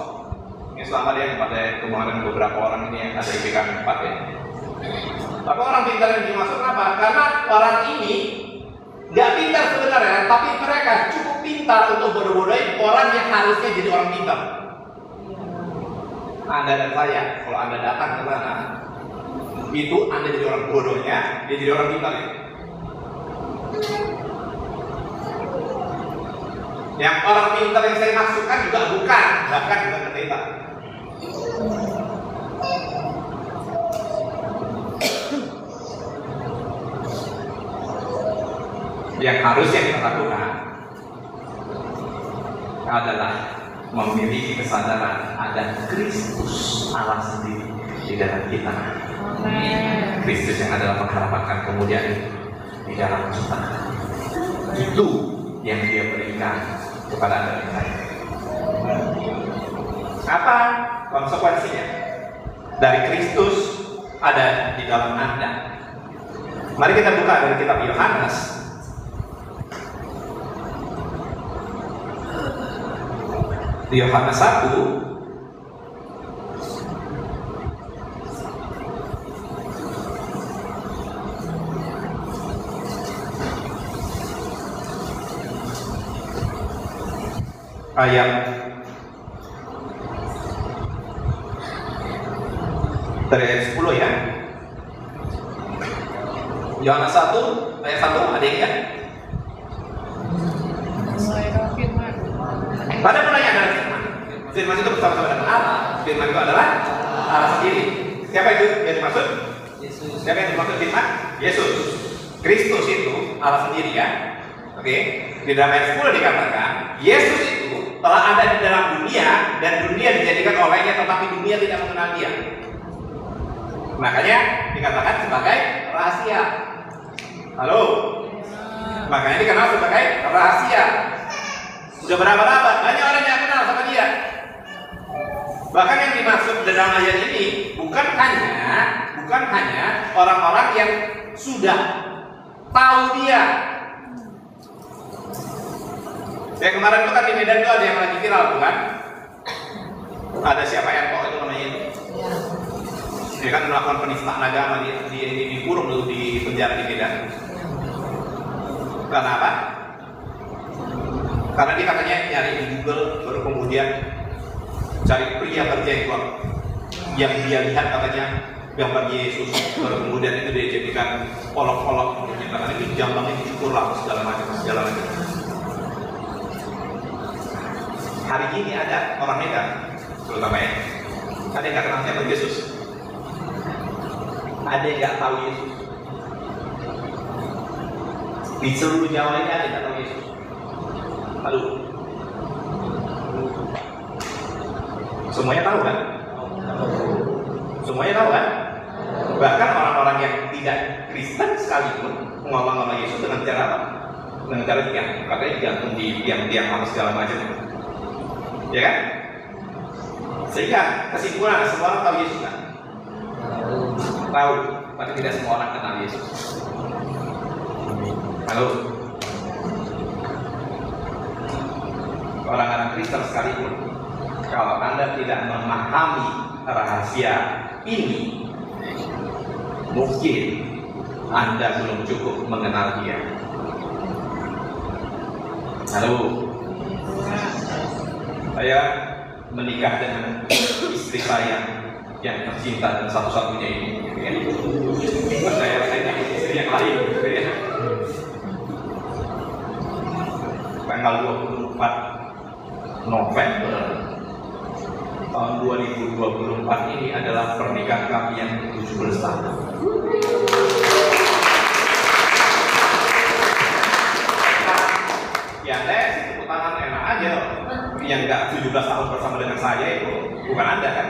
Ini selama dia kepada kemarin beberapa orang ini yang ada IPK 4 ya. Tapi orang pintar yang dimaksud apa? Karena orang ini gak pintar sebenarnya, tapi mereka cukup pintar untuk bodoh-bodohin orang yang harusnya jadi orang pintar. Anda dan saya, kalau Anda datang ke sana, itu Anda jadi orang bodohnya, dia jadi orang pintar ya. Yang orang pintar yang saya maksudkan juga bukan, bahkan bukan pendeta. Yang harusnya kita lakukan adalah memiliki kesadaran ada Kristus Allah sendiri di dalam kita. Kristus yang adalah pengharapan kemudian di dalam kita. Itu yang dia berikan kepada Anda dan saya. Apa konsekuensinya dari Kristus ada di dalam Anda? Mari kita buka dari kitab Yohanes. Di Yohanes 1 ayat dari ayat 10 ya. Yohanes 1 ayat 1 ada yang ingat? Pada mulanya adalah firman. Firman itu bersama-sama dengan Allah. Firman itu adalah Allah sendiri. Siapa itu yang dimaksud? Yesus. Siapa yang dimaksud firman? Yesus. Kristus itu Allah sendiri ya. Oke. Di dalam ayat 10 dikatakan, Yesus itu telah ada di dalam dunia dan dunia dijadikan olehnya, tetapi dunia tidak mengenal dia. Makanya dikatakan sebagai rahasia. Halo. Makanya dikenal sebagai rahasia. Sudah berabad-abad, banyak orang yang kenal sama dia. Bahkan yang dimaksud dalam ayat ini bukan hanya orang-orang yang sudah tahu dia. Ya kemarin itu kan di Medan itu ada yang lagi viral bukan? Ada siapa yang kok itu namanya itu? Dia kan melakukan penistaan agama dikurung dulu di penjara di Medan. Karena apa? Karena dia katanya nyari di Google, baru kemudian cari pria berjenggot yang dia lihat katanya gambar Yesus, baru kemudian itu dia jadikan olok-olok untuk nyatakan itu jambangnya dicukur lah segala macam. Hari ini ada orang Medan, terutama ya, ada yang nggak kenal siapa Yesus, ada yang nggak tahu Yesus. Di seluruh Jawa ini ada yang nggak tahu Yesus. Lalu semuanya tahu kan? Semuanya tahu kan? Bahkan orang-orang yang tidak Kristen sekalipun mengolok nama Yesus dengan cara apa? Dengan cara tiang, katanya digantung di tiang-tiang apa segala macam, ya kan? Sehingga kesimpulan semua orang tahu Yesus kan? Tahu, tapi tidak semua orang kenal Yesus. Halo, orang-orang Kristen sekalipun, kalau Anda tidak memahami rahasia ini, mungkin Anda belum cukup mengenal Dia. Halo, saya menikah dengan istri saya yang tercinta dan satu-satunya ini. Saya punya istri yang lain, tanggal 24 November tahun 2024 ini adalah pernikahan kami yang 17 tahun. Ya saya sih tepuk tangan enak aja. Yang nggak 17 tahun bersama dengan saya itu bukan Anda kan?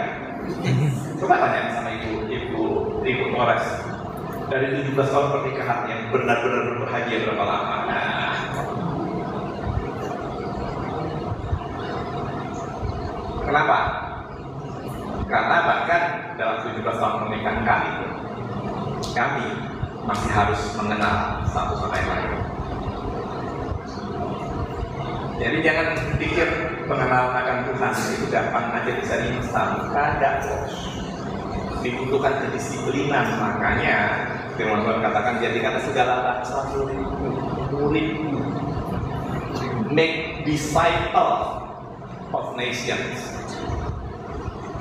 Coba tanya sama Ibu Torres. Dari 17 tahun pernikahan yang benar-benar berbahagia berapa lama? Nah, kenapa? Karena bahkan dalam 17 tahun pernikahan kami masih harus mengenal satu sama yang lain. Jadi jangan pikir pengenalan akan Tuhan itu gampang aja bisa diinstan. Tidak, dibutuhkan kedisiplinan. Makanya firman Tuhan katakan jadikan segala bangsa murid-mu, make disciple of nations.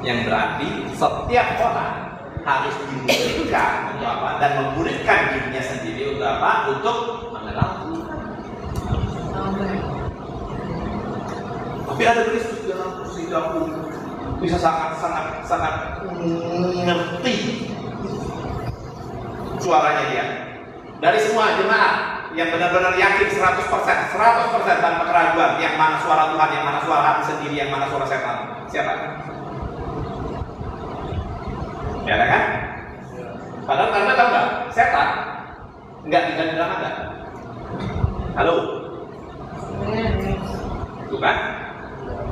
Yang berarti setiap orang harus dimuridkan untuk apa? Dan memuridkan dirinya sendiri untuk apa? Untuk mengenal Tuhan. Tapi ada Kristus dalam sidangku bisa sangat mengerti suaranya dia. Dari semua jemaat yang benar-benar yakin 100% tanpa keraguan, yang mana suara Tuhan, yang mana suara hati sendiri, yang mana suara setan. Siapa? Ya kan? Padahal Anda tahu nggak? Setan nggak tinggal di dalam Anda. Halo? Itu kan?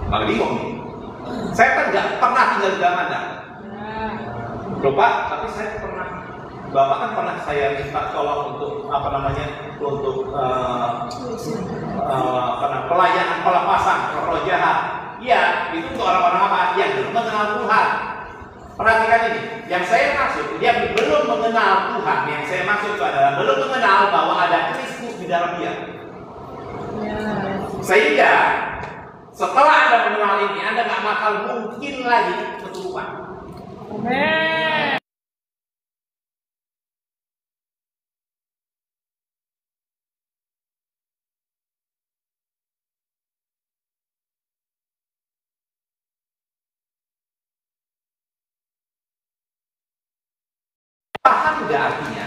Malah bingung. Setan nggak pernah tinggal di dalam Anda. Lupa, tapi saya pernah. Bapak kan pernah saya minta tolong untuk apa namanya? Untuk pelayanan pelepasan roh jahat. Iya, itu untuk orang-orang apa? Yang belum mengenal Tuhan. Perhatikan ini, yang saya maksud, dia belum mengenal Tuhan. Yang saya maksud itu adalah belum mengenal bahwa ada Kristus di dalam dia. Sehingga setelah Anda mengenal ini, Anda nggak bakal mungkin lagi keturunan. Amen. Paham nggak artinya?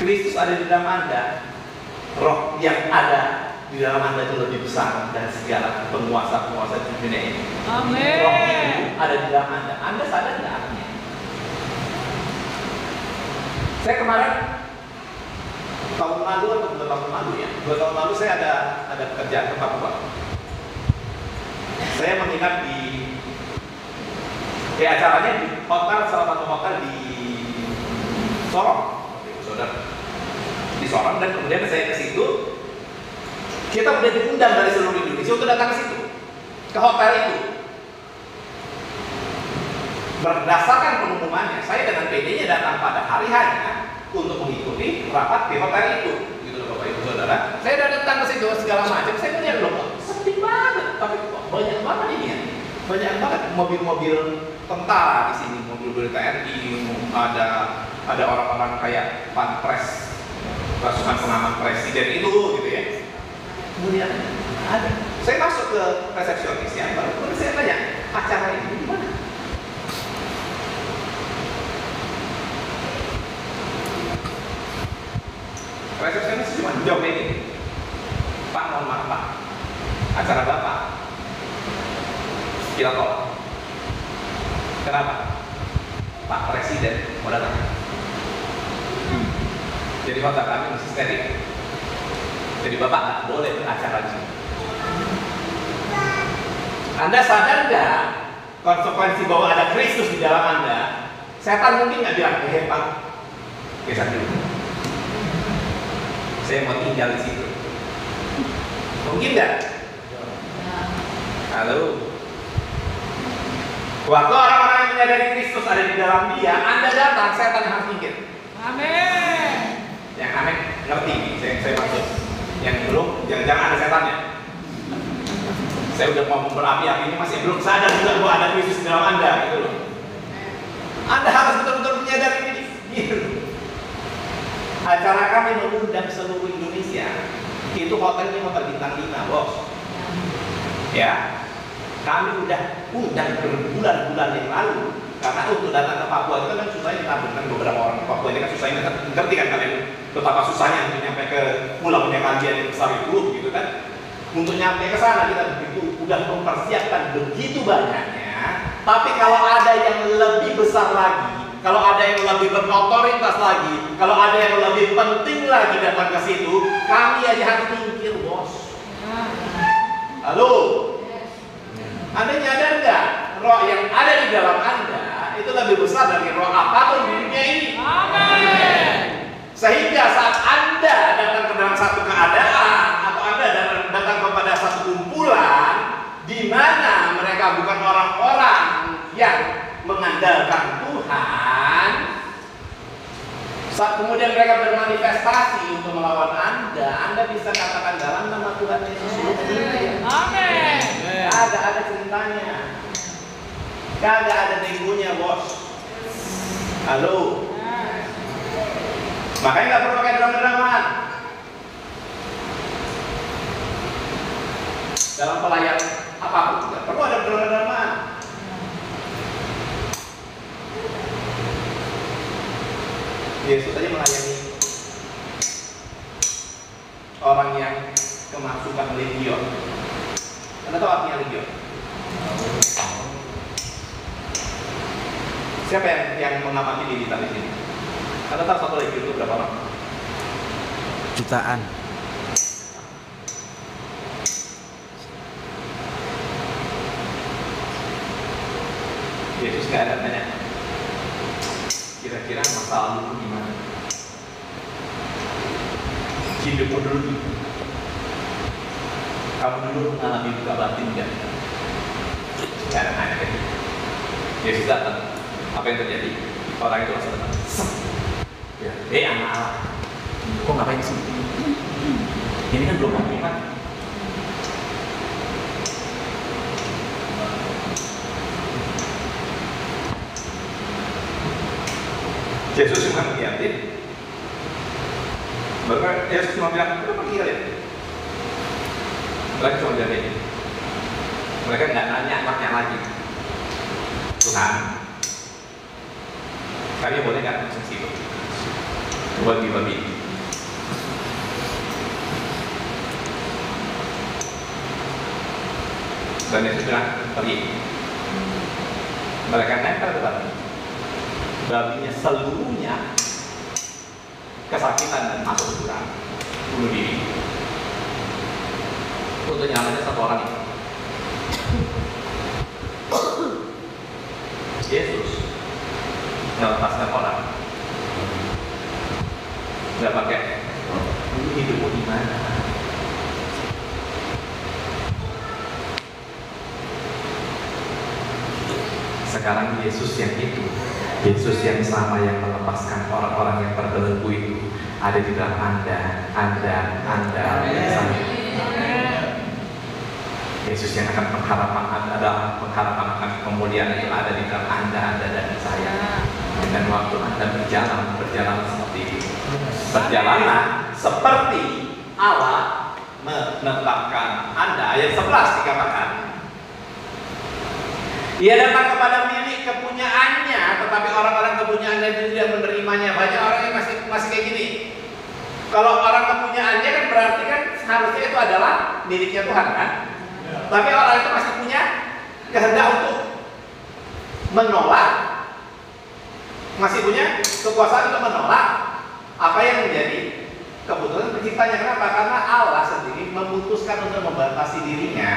Kristus ada di dalam Anda, roh yang ada di dalam Anda itu lebih besar dari segala penguasa-penguasa di dunia ini. Amin. Roh itu ada di dalam Anda. Anda sadar nggak artinya? Saya kemarin tahun lalu atau 2 tahun lalu ya, 2 tahun lalu saya ada pekerjaan ke Papua. Saya menginap di acaranya di hotel, salah satu hotel di Sorong, saudara, di Sorong, dan kemudian saya ke situ. Kita udah diundang dari seluruh Indonesia untuk datang ke situ, ke hotel itu. Berdasarkan pengumumannya, saya dengan PD-nya datang pada hari hanya untuk mengikuti rapat di hotel itu. Gitu loh Bapak Ibu Saudara. Saya udah datang ke situ segala macam. Saya melihat loh, sepi banget, tapi banyak banget ini ya. Banyak banget mobil-mobil tentara di sini, mobil-mobil TNI, ada orang-orang kayak Pampres, pasukan pengaman presiden itu, gitu ya. Kemudian ada, saya masuk ke resepsionisnya, baru saya tanya, acara ini di mana? Resepsionis cuma jawab ini, Pak, mohon maaf Pak, acara Bapak kita tolak. Kenapa? Pak Presiden mau datang. Jadi hotel kami masih steril. Jadi Bapak nggak boleh beracara di sini. Anda sadar nggak konsekuensi bahwa ada Kristus di dalam Anda? Setan mungkin nggak bilang, Pak, geser dulu. Saya mau tinggal di situ. Mungkin nggak? Halo. Waktu orang-orang yang menyadari Kristus ada di dalam dia, Anda datang, setan yang harus minggir. Amin. Yang amin ngerti, saya maksud. Yang belum, jangan ada setannya. Saya udah mau berapi-api ini masih belum sadar juga bahwa ada Kristus di dalam Anda, gitu loh. Anda harus betul-betul menyadari ini. Gitu. Acara kami mengundang seluruh Indonesia. Itu hotelnya hotel bintang 5, bos. Ya, kami udah undang berbulan-bulan yang lalu. Karena untuk datang ke Papua itu kan susahnya ditaburkan beberapa orang ke Papua ini kan susahnya, ngerti kan kalian betapa susahnya untuk nyampe ke pulaunya kalian yang besar itu, gitu kan? Untuk nyampe ke sana kita begitu udah mempersiapkan begitu banyaknya. Tapi kalau ada yang lebih besar lagi, kalau ada yang lebih berotoritas lagi, kalau ada yang lebih penting lagi datang ke situ, kami aja harus mikir, bos. Halo, Anda nyadar nggak? Roh yang ada di dalam Anda itu lebih besar dari roh apapun di dunia ini. Amin. Sehingga saat Anda datang ke dalam satu keadaan atau Anda datang kepada satu kumpulan di mana mereka bukan orang-orang yang mengandalkan Tuhan, saat kemudian mereka bermanifestasi untuk melawan Anda bisa katakan dalam nama Tuhan Yesus. Amin. Ada ceritanya. Kagak ada minggunya, bos. Halo. Makanya nggak perlu pakai drama-dramaan. Dalam pelayan apapun nggak perlu ada drama-dramaan. Yesus aja melayani orang yang kemasukan legion. Anda tahu artinya legion? Siapa yang mengamati militan di sini? Anda tahu satu legion itu berapa orang? Jutaan. Yesus nggak ada tanya. Kira-kira masa lalu gimana? Hidupmu dulu. Kamu dulu mengalami buka batin nggak? Nggak ada nanya kan? Yesus datang. Apa yang terjadi? Orang itu langsung datang. Ya, anak Allah. Kok ngapain sih? Ini kan belum mau iman. Yesus cuma ngeliatin. Bahkan Yesus cuma bilang, "Udah pergi kalian." Mereka cuma bilang ini. Mereka nggak nanya lagi. Tuhan, kalian boleh nggak konsumsi itu? Bagi-bagi. Dan Yesus bilang, pergi. Mereka nempel ke babi. Babinya seluruhnya kesakitan dan masuk jurang, bunuh diri. Untuk nyamanya satu orang itu. Yesus melepaskan orang. Nggak pakai hidupmu di mana? Sekarang Yesus yang itu, Yesus yang sama yang melepaskan orang-orang yang terbelenggu itu ada di dalam Anda dan saya. Yesus yang akan pengharapan adalah pengharapan akan kemuliaan itu ada di dalam Anda dan saya. Dan waktu Anda berjalan seperti itu. Berjalanlah seperti Allah menetapkan Anda. Ayat 11 dikatakan, Ia datang kepada milik kepunyaannya, tetapi orang-orang kepunyaannya itu tidak menerimanya. Banyak orang yang masih kayak gini. Kalau orang kepunyaannya kan berarti kan seharusnya itu adalah miliknya Tuhan kan? Tapi orang itu masih punya kehendak untuk menolak masih punya kekuasaan untuk menolak apa yang menjadi keputusan penciptanya. Kenapa? Karena Allah sendiri memutuskan untuk membatasi dirinya,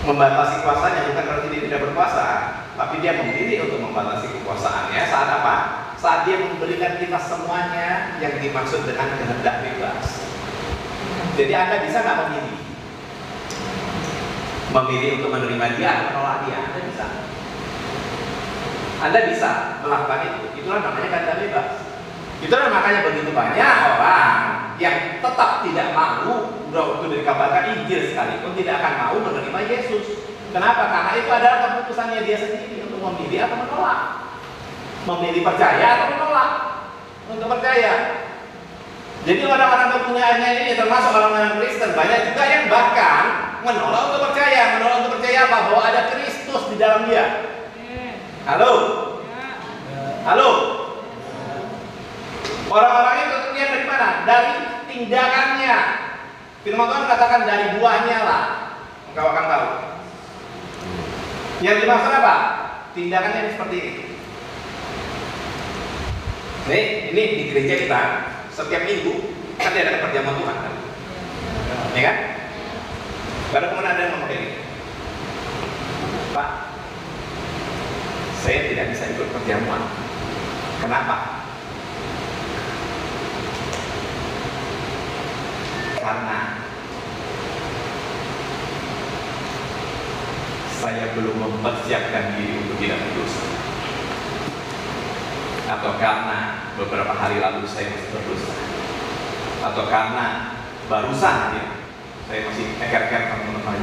membatasi kuasanya. Bukan berarti dia tidak berkuasa, tapi dia memilih untuk membatasi kekuasaannya saat apa? Saat dia memberikan kita semuanya yang dimaksud dengan kehendak bebas. Jadi Anda bisa nggak memilih? Memilih untuk menerima dia atau menolak dia? Anda bisa. Anda bisa melakukan itu. Itulah namanya kehendak bebas. Itulah makanya begitu banyak orang yang tetap tidak mau, udah waktu dikabarkan Injil sekalipun tidak akan mau menerima Yesus. Kenapa? Karena itu adalah keputusannya dia sendiri untuk memilih atau menolak. Memilih percaya atau menolak. Untuk percaya. Jadi orang-orang kepunyaannya ini termasuk orang-orang Kristen, banyak juga yang bahkan menolak untuk percaya. Menolak untuk percaya apa? Bahwa ada Kristus di dalam dia. Halo? Halo? Orang-orang itu terlihat dari mana? Dari tindakannya. Firman Tuhan katakan dari buahnya lah. Engkau akan tahu. Yang dimaksud apa? Tindakannya seperti ini. Nih, ini di gereja kita setiap minggu kan ada perjamuan Tuhan kan? Ya kan? Baru kemudian ada yang ngomong kayak gini, Pak, saya tidak bisa ikut perjamuan. Kenapa? Karena saya belum mempersiapkan diri untuk tidak berdosa. Atau karena beberapa hari lalu saya masih berdosa, atau karena barusan ya, saya masih eker-eker teman-teman,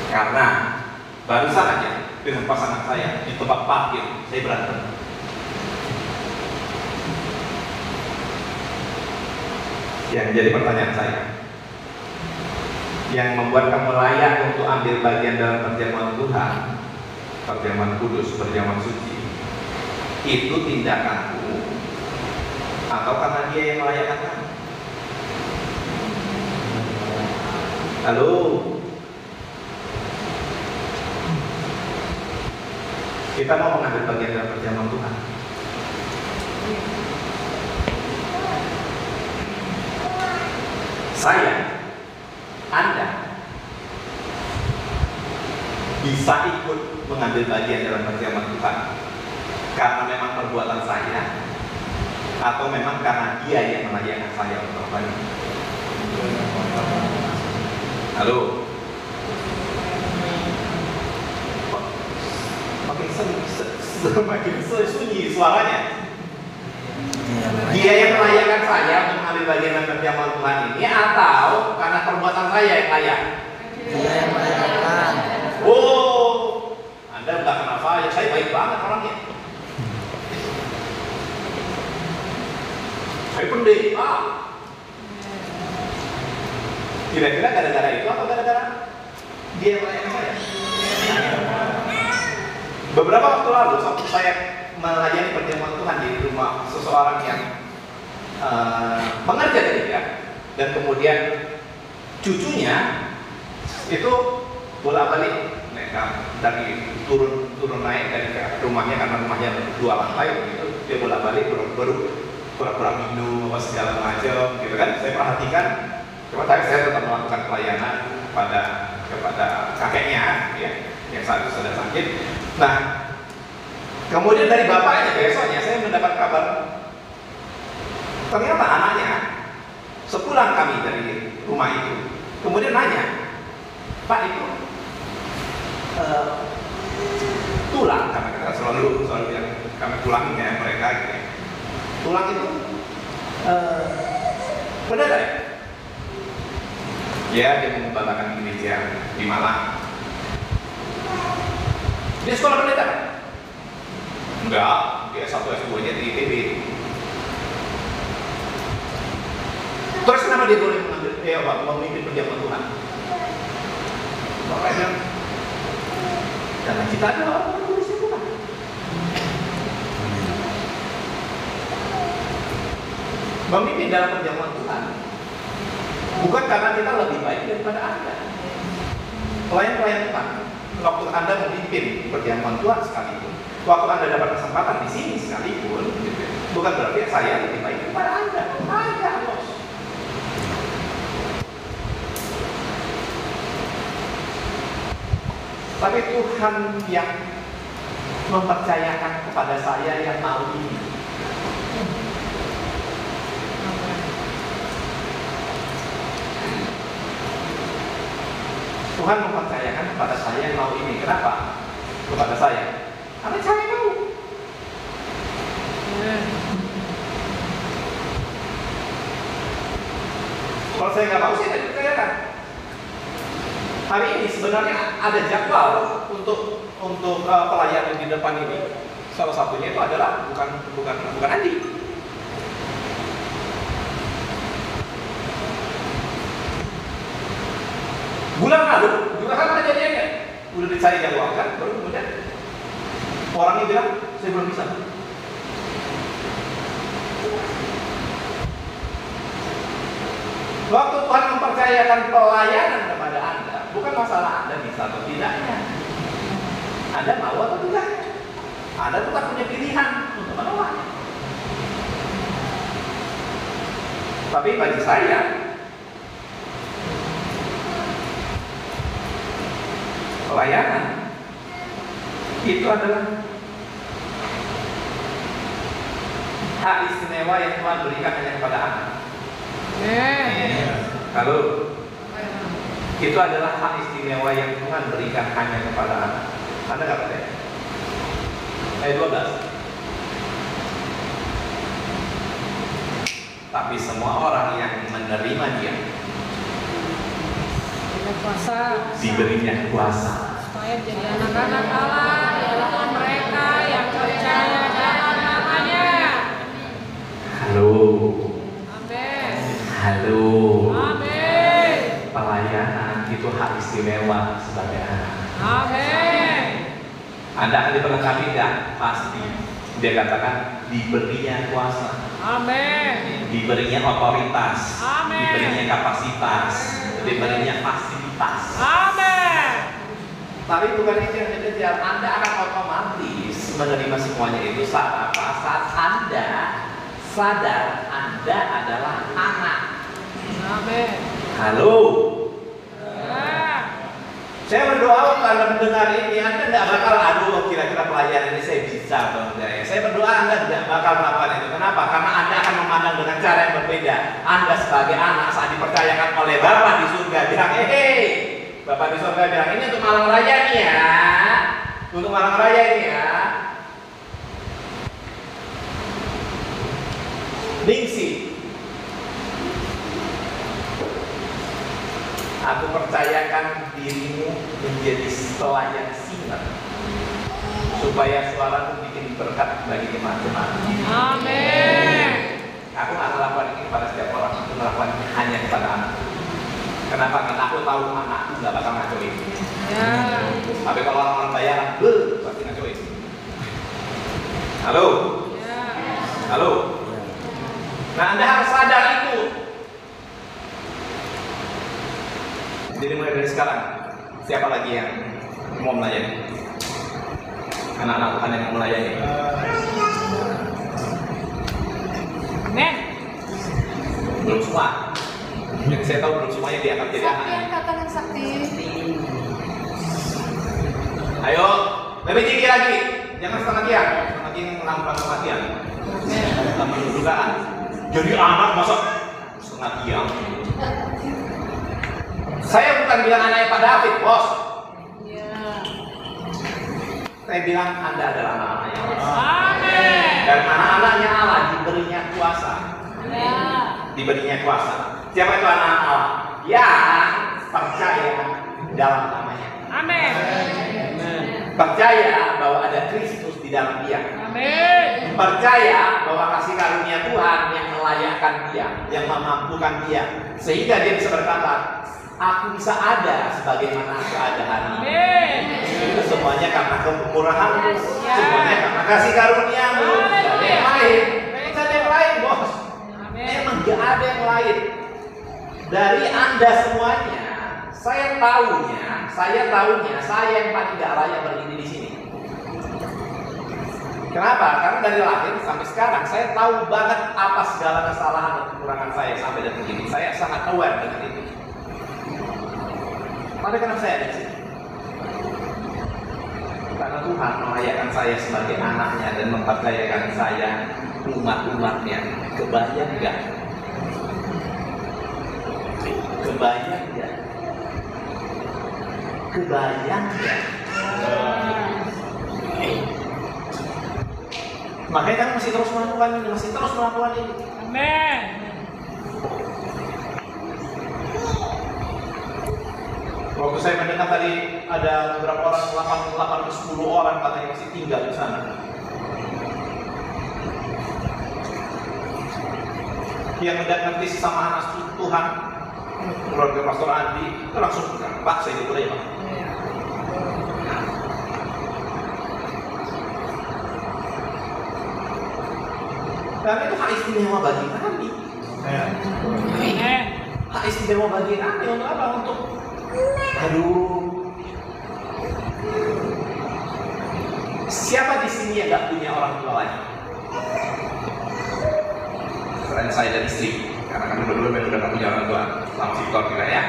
karena barusan aja dengan pasangan saya di tempat parkir saya berantem. Yang jadi pertanyaan saya, yang membuat kamu layak untuk ambil bagian dalam perjamuan Tuhan, perjamuan kudus, perjamuan suci, itu tindakanmu atau karena dia yang melayakkan kamu? Halo? Kita mau mengambil bagian dalam perjamuan Tuhan. Saya, Anda bisa ikut mengambil bagian dalam perjamuan Tuhan karena memang perbuatan saya, atau memang karena dia yang melayakkan saya untuk berkorban. Halo? Makin sunyi suaranya. Dia yang melayakkan saya untuk mengambil bagian dalam perjamuan Tuhan ini, atau karena perbuatan saya yang layak? Dia yang melayakkan. Oh, Anda nggak kenapa ya? Saya baik banget orangnya. Saya pendeta. Kira-kira gara-gara itu atau gara-gara dia yang melayani saya? Beberapa waktu lalu, waktu saya melayani perjamuan Tuhan di rumah seseorang yang pengerja gereja, dan kemudian cucunya itu bolak-balik dari turun naik dari rumahnya, karena rumahnya 2 lantai begitu, dia bolak-balik pura-pura minum apa segala macam gitu kan. Saya perhatikan, tapi saya tetap melakukan pelayanan kepada kakeknya ya, yang saat itu sudah sakit. Nah, kemudian dari bapaknya besoknya saya mendapat kabar, ternyata anaknya sepulang kami dari rumah itu kemudian nanya, Pak, itu tulang, karena kita selalu bilang kami pulangin ya mereka gitu. Tulang itu benar ya? Ya, dia mengembalakan gereja di Malang. Dia sekolah pendeta? Enggak, dia S1 S2-nya di ITB. Terus kenapa dia boleh memimpin perjamuan Tuhan? Bapak bilang, karena kita adalah orang kudus Tuhan. Memimpin dalam perjamuan Tuhan bukan karena kita lebih baik daripada Anda. Pelayan-pelayan Tuhan waktu Anda memimpin perjamuan Tuhan sekalipun, waktu Anda dapat kesempatan di sini sekalipun, gitu, bukan berarti saya lebih baik daripada Anda. Tidak, bos. Tapi Tuhan yang mempercayakan kepada saya yang mau ini. Tuhan mempercayakan kepada saya yang mau ini. Kenapa? Kepada saya. Karena saya mau. Kalau saya nggak mau, saya tidak dipercayakan. Hari ini sebenarnya ada jadwal untuk pelayanan di depan ini. Salah satunya itu adalah bukan Andi. Bulan lalu juga kan kejadiannya, udah dicari jadwalkan, baru kemudian orangnya bilang saya belum bisa. Waktu Tuhan mempercayakan pelayanan kepada Anda, bukan masalah Anda bisa atau tidaknya. Anda mau atau tidak? Anda tetap punya pilihan untuk menolak. Tapi bagi saya, pelayanan itu adalah hak istimewa yang Tuhan berikan hanya kepada anak. Kalau itu adalah hak istimewa yang Tuhan berikan hanya kepada anak. Anda nggak percaya? Ayat 12. Tapi semua orang yang menerima Dia diberinya kuasa supaya jadi anak-anak Allah, yaitu mereka yang percaya dalam namanya. Halo. Amin. Halo. Amin. Pelayanan itu hak istimewa sebagai anak. Amin. Anda akan diperlengkapi enggak? Pasti. Dia katakan diberinya kuasa. Amin. Diberinya otoritas. Amin. Diberinya kapasitas. Diberinya fasilitas. Amin. Tapi bukan itu yang dikejar. Anda akan otomatis menerima semuanya itu saat apa? Saat Anda sadar Anda adalah anak. Amin. Halo. Ya. Saya berdoa untuk Anda mendengar ini. Anda tidak bakal aduh kira-kira pelayanan ini saya bisa atau enggak ya. Saya berdoa Anda tidak bakal melakukan itu. Kenapa? Karena Anda akan memandang dengan cara yang berbeda. Anda sebagai anak saat dipercayakan oleh Bapa di surga bilang, Bapak di surga bilang, ini untuk Malang Raya nih ya. Untuk Malang Raya ini ya. Ningsi, aku percayakan dirimu menjadi pelayan singa supaya suaramu bikin berkat bagi jemaat-jemaat. Amin. Aku nggak melakukan ini kepada setiap orang, aku melakukan ini hanya kepada anak. Kenapa? Karena aku tahu anakku nggak bakal ngacoin. Ya. Tapi kalau orang-orang bayaran, pasti ngacoin. Halo? Ya. Halo? Nah, Anda harus sadar itu. Jadi mulai dari sekarang, siapa lagi yang mau melayani? Anak-anak Tuhan yang mau melayani. Amin. Belum semua. Saya tahu belum semuanya diangkat jadi anak. Sakti, angkatan sakti. Ayo, lebih tinggi lagi. Jangan setengah tiang. Setengah tiang melambang kematian. Tambah kedudukan. Jadi anak masa setengah tiang. Saya bukan bilang anaknya Pak David, bos. Ya. Saya bilang Anda adalah anak-anaknya Allah. Amin. Dan anak-anaknya Allah diberinya kuasa. Ya. Diberinya kuasa. Siapa itu anak Allah? Yang percaya dalam namanya. Amin. Percaya bahwa ada Kristus di dalam dia. Amin. Percaya bahwa kasih karunia Tuhan yang melayakkan dia, yang memampukan dia, sehingga dia bisa berkata, aku bisa ada sebagaimana aku ada hari ini. Amin. Itu semuanya karena kemurahan-Mu, Ya. semuanya karena kasih karunia-Mu. Tidak ada yang lain. Tidak ada yang lain, bos. Amin. Memang tidak ada yang lain. Dari Anda semuanya, saya tahunya saya yang paling gak layak berdiri di sini. Kenapa? Karena dari lahir sampai sekarang saya tahu banget apa segala kesalahan dan kekurangan saya sampai detik ini. Saya sangat aware dengan itu. Tapi kenapa saya ada di sini? Karena Tuhan melayakkan saya sebagai anaknya dan mempercayakan saya umat-umatnya. Kebayang nggak? Kebayang nggak? Kebayang nggak? Makanya kan masih terus melakukan ini. Amin. Waktu saya mendengar tadi ada beberapa orang, 8-10 orang katanya masih tinggal di sana. Yang mengerti sama anak Tuhan, keluarga Pastor Andi, itu langsung Pak, saya ikut aja Pak. Karena itu hak istimewa bagi kami. Hak istimewa bagi kami untuk apa? Untuk siapa di sini yang gak punya orang tua lagi? Selain saya dan istri, karena kami berdua memang sudah gak punya orang tua. Selamat Victor kita ya.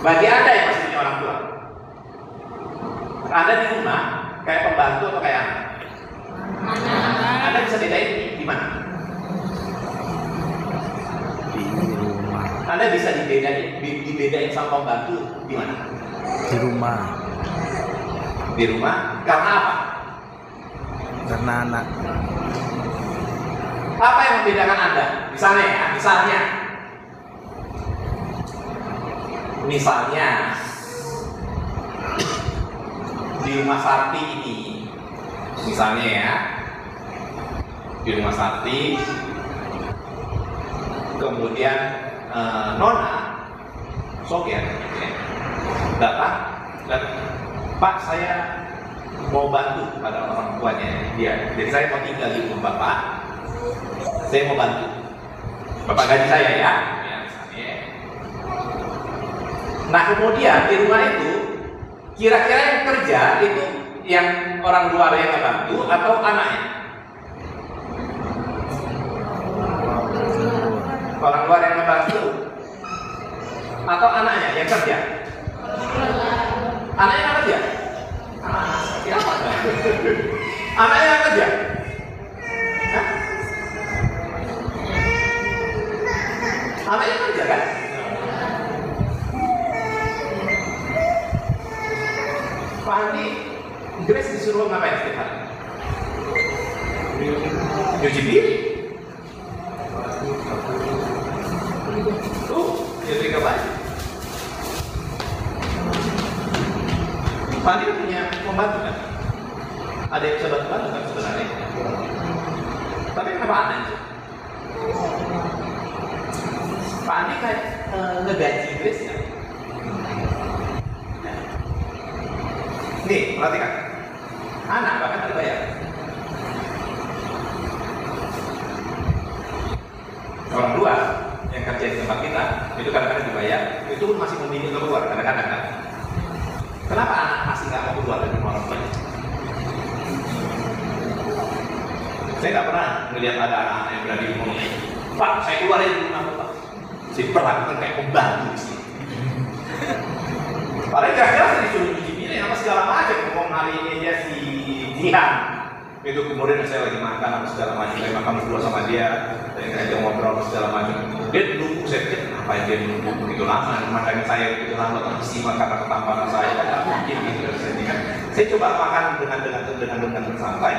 Bagi Anda yang masih punya orang tua, Anda di rumah kayak pembantu atau kayak anak? Anda bisa bedain di mana? Anda bisa dibedain sama pembantu di mana? Di rumah. Di rumah. Karena apa? Karena anak. Apa yang membedakan Anda? Misalnya di rumah Sakti ini, misalnya ya, di rumah Sakti, kemudian Nona Sofian datang dan Pak, saya mau bantu pada orang tuanya dia, jadi saya mau tinggal di rumah Bapak, saya mau bantu Bapak gaji saya ya misalnya. Nah kemudian di rumah itu kira-kira yang kerja itu yang orang luar yang ngebantu atau anaknya? Orang luar yang ngebantu atau anaknya yang kerja? Anaknya yang kerja? Siapa? Anaknya yang kerja? Hah? Anaknya kerja kan? Pak Andi, Grace disuruh ngapain setiap hari? Nyuci piring. Nyetrika baju. Pak Andi punya pembantu kan? Ada yang bisa bantu kan sebenarnya? Tapi kenapa aneh? Pak Andi kayak ngegaji Grace ya? Nih, perhatikan. Anak bahkan ada bayar. Orang luar yang kerja di tempat kita itu kadang-kadang dibayar, itu pun masih memilih keluar kadang-kadang kan. Kenapa anak masih nggak mau keluar dari rumah orang tuanya? Saya nggak pernah melihat ada anak-anak yang berani ngomong, Pak, saya keluar dari rumah Bapak. Saya perlakukan kayak pembantu di sini. Padahal jelas-jelas disuruh cuci piring apa segala macam. Ngomong hari ini aja si Jihan itu kemudian saya lagi makan apa segala macam, saya makan berdua sama dia, saya ngajak ngobrol segala macam. Dia nunggu, saya pikir apa yang dia nunggu begitu lama, makanya saya begitu lama terkesima karena ketampanan saya, tidak mungkin gitu. Saya coba makan dengan santai.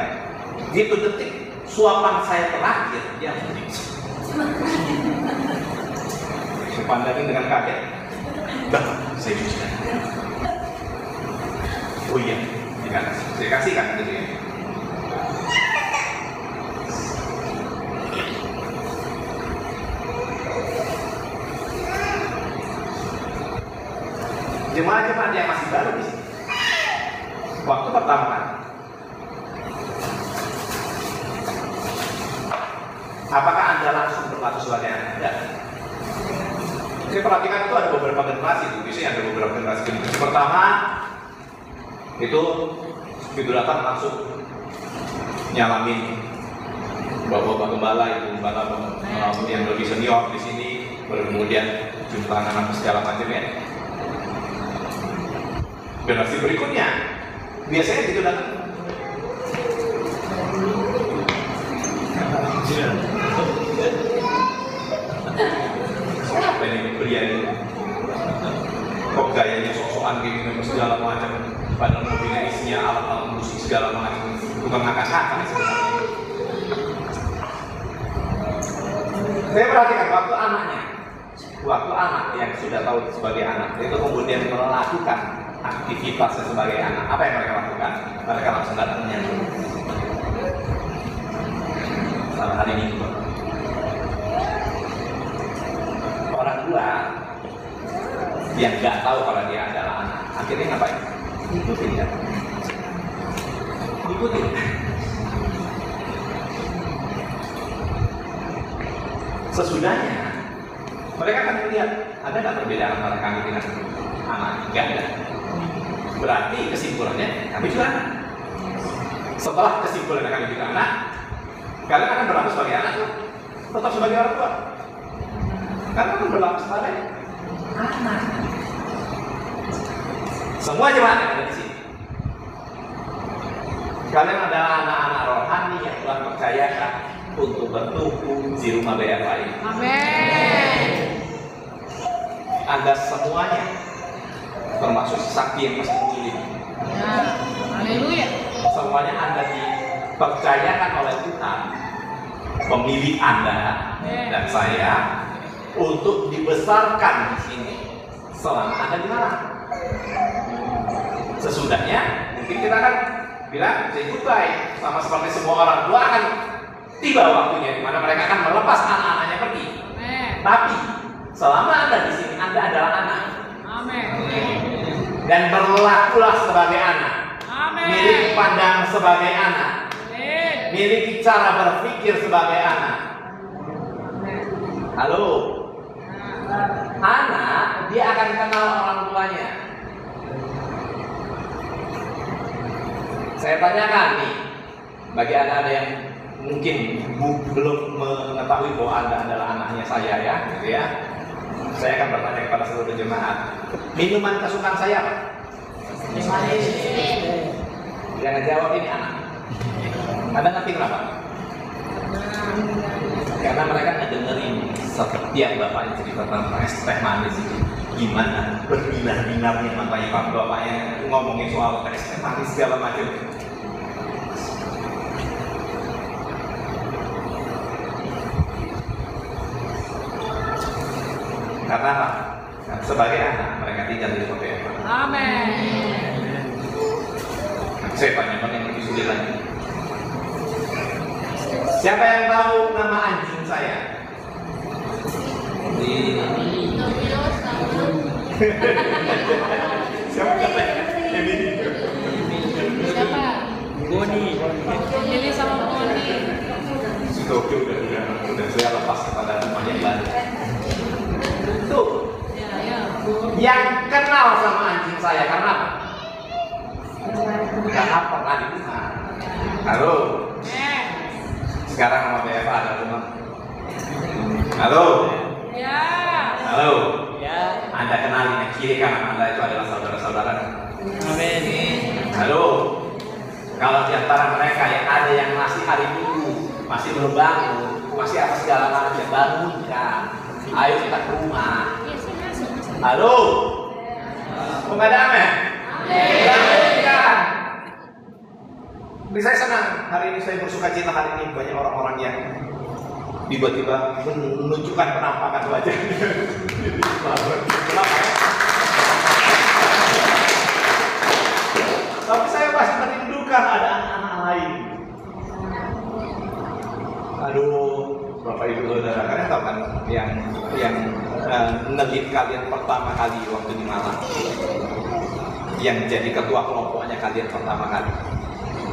Gitu detik suapan saya terakhir dia muncul. Saya pandangin dengan kaget. Dah, saya cucikan. Oh iya, saya kasihkan gitu ya. Jemaat-jemaat yang masih baru di sini. Waktu pertama, apakah Anda langsung berlaku sebagai anak? Tidak. Saya perhatikan itu ada beberapa generasi itu, biasanya ada beberapa generasi. Generasi pertama itu begitu datang langsung nyalamin bapak-bapak gembala itu, gembala yang lebih senior di sini, baru kemudian jumpa anak-anak segala macam ya. Generasi berikutnya biasanya begitu datang apa ini pria ini kok gayanya sok-sokan kayak gini segala macam, padahal mobilnya isinya alat-alat musik segala macam, bukan ngakak-ngakak sebenarnya. Saya perhatikan waktu anak yang sudah tahu sebagai anak itu kemudian melakukan aktivitasnya sebagai anak, apa yang mereka lakukan? Mereka langsung datang menyanyi. Salah hari Minggu. Orang tua yang nggak tahu kalau dia adalah anak, akhirnya ngapain? Ikutin ya. Ikutin. Sesudahnya, mereka akan melihat ada nggak perbedaan antara kami dengan anak? Nggak ada. Berarti kesimpulannya kami juga anak. Setelah kesimpulannya kami juga anak, kalian akan berlaku sebagai anak, tetap sebagai orang tua. Kalian akan berlaku sebagai anak. Semua jemaat yang ada di sini, kalian adalah anak-anak rohani yang Tuhan percayakan untuk bertumbuh di rumah BFI. Amin. Anda semuanya, termasuk sakti yang masih memilih. Ya. Haleluya. Semuanya Anda dipercayakan oleh Tuhan, pemilih Anda dan saya, untuk dibesarkan di sini selama Anda di mana. Sesudahnya, mungkin kita akan bilang say goodbye, sama seperti semua orang tua akan tiba waktunya di mana mereka akan melepas anak-anaknya pergi. Amin. Tapi selama Anda di sini, Anda adalah anak. Amin. Dan berlakulah sebagai anak. Amin. Miliki pandang sebagai anak. Amin. Miliki cara berpikir sebagai anak. Halo. Anak, dia akan kenal orang tuanya. Saya tanyakan nih, bagi Anda yang mungkin belum mengetahui bahwa Anda adalah anaknya saya ya, gitu ya. Saya akan bertanya kepada seluruh jemaat, minuman kesukaan saya apa? Jangan jawab ini anak. Anda ngerti kenapa? Karena mereka ngedengerin setiap bapaknya cerita tentang es teh manis itu. Gimana berbinar-binarnya makanya pak bapaknya ngomongin soal es teh manis segala macam. Karena apa? Sebagai anak mereka tinggal di rumah BFI. Amin. Saya tanyakan yang lebih sulit lagi. Siapa yang tahu nama anjing saya? Siapa katanya? Ini. Siapa? Boni. Ini sama Boni. Si Tokyo udah saya lepas kepada rumah yang baru. Tuh, Ya, ya. yang kenal sama anjing saya karena apa? Karena pernah di rumah. Halo. Sekarang sama BFA ada rumah. Halo. Ya. Halo. Ya. Anda kenalin yang kiri kanan Anda itu adalah saudara-saudara. Amin. Halo. Kalau di antara mereka yang ada yang masih hari Minggu, masih belum bangun, masih apa segala macam, bangunkan. Ayo kita ke rumah. Halo. Kok nggak ada amin? Bangunkan. Saya senang hari ini, saya bersuka cita hari ini banyak orang-orang yang tiba-tiba menunjukkan penampakan wajahnya. Tapi saya masih merindukan ada anak-anak lain. Aduh, Bapak Ibu Saudara, kalian tahu kan yang ngelit kalian pertama kali waktu di Malang, yang jadi ketua kelompoknya kalian pertama kali.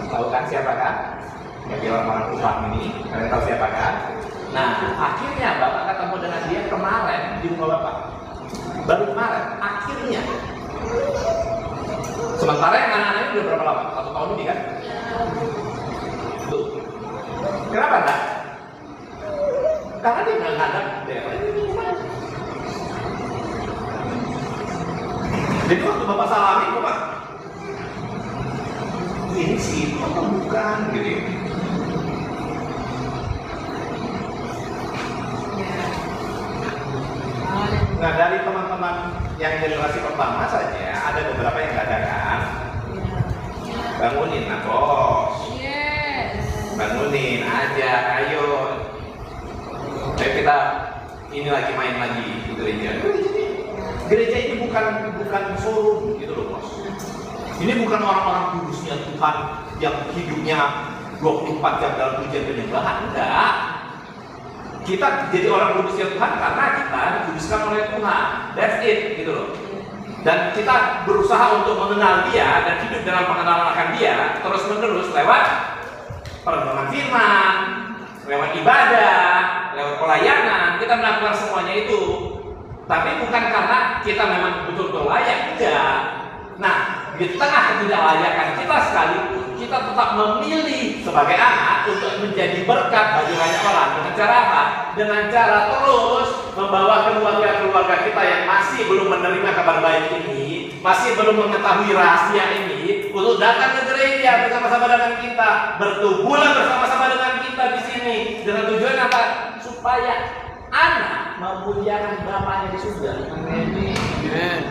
Tahu kan siapa kan? Bagi orang-orang Tuhan ini, kalian tahu siapa kan? Nah, akhirnya Bapak ketemu dengan dia kemarin di rumah Bapak. baru kemarin, akhirnya. Sementara yang anak-anak ini udah berapa lama? 1 tahun ini kan? Tuh. Kenapa enggak? Karena dia menghadap daerah ini. Jadi waktu Bapak salami, Bapak ini sih, bukan gitu ya. Nah, dari teman-teman yang generasi pertama saja ada beberapa yang nggak ada kan? Bangunin, nah bos. Yes. Bangunin aja, ayo. Ayo kita ini lagi main lagi di gereja. Gereja ini bukan forum gitu loh bos. Ini bukan orang-orang kudusnya Tuhan yang hidupnya 24 jam dalam pujian penyembahan, enggak. Kita jadi orang kudusnya Tuhan karena kita dikuduskan oleh Tuhan. That's it, gitu loh. Dan kita berusaha untuk mengenal Dia dan hidup dalam pengenalan akan Dia terus menerus lewat perenungan firman, lewat ibadah, lewat pelayanan. Kita melakukan semuanya itu. Tapi bukan karena kita memang betul-betul layak, enggak. Nah, di tengah ketidaklayakan kita sekalipun, kita tetap memilih sebagai anak untuk menjadi berkat bagi banyak orang. Dengan cara apa? Dengan cara terus membawa keluarga-keluarga kita yang masih belum menerima kabar baik ini, masih belum mengetahui rahasia ini, untuk datang ke gereja bersama-sama dengan kita, bertumbuhlah bersama-sama dengan kita di sini. Dengan tujuan apa? Supaya anak memuliakan Bapaknya di surga. Amin.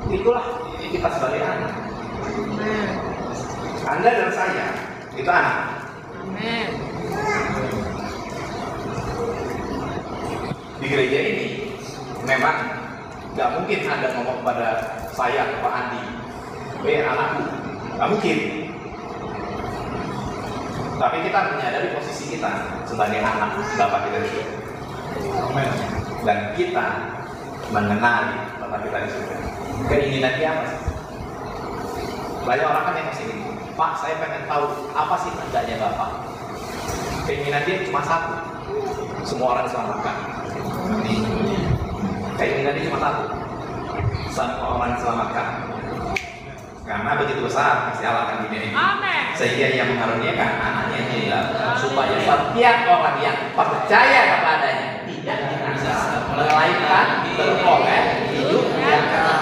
Itulah kita sebagai anak. Anda dan saya itu anak. Amin. Di gereja ini memang nggak mungkin Anda ngomong kepada saya atau Pak Andi, anakku, nggak mungkin. Tapi kita menyadari posisi kita sebagai anak Bapak kita di surga. Dan kita mengenali Bapak kita di surga. Keinginan dia apa sih? Banyak orang kan yang masih ini, Pak, saya pengen tahu apa sih hendaknya Bapak. Keinginan dia cuma satu, semua orang diselamatkan. Keinginan dia cuma satu, semua orang diselamatkan. Karena begitu besar kasih Allah akan dunia ini. Amin. Sehingga Ia mengaruniakan anaknya Dia supaya setiap orang yang percaya kepadanya tidak binasa, melainkan beroleh hidup yang kekal.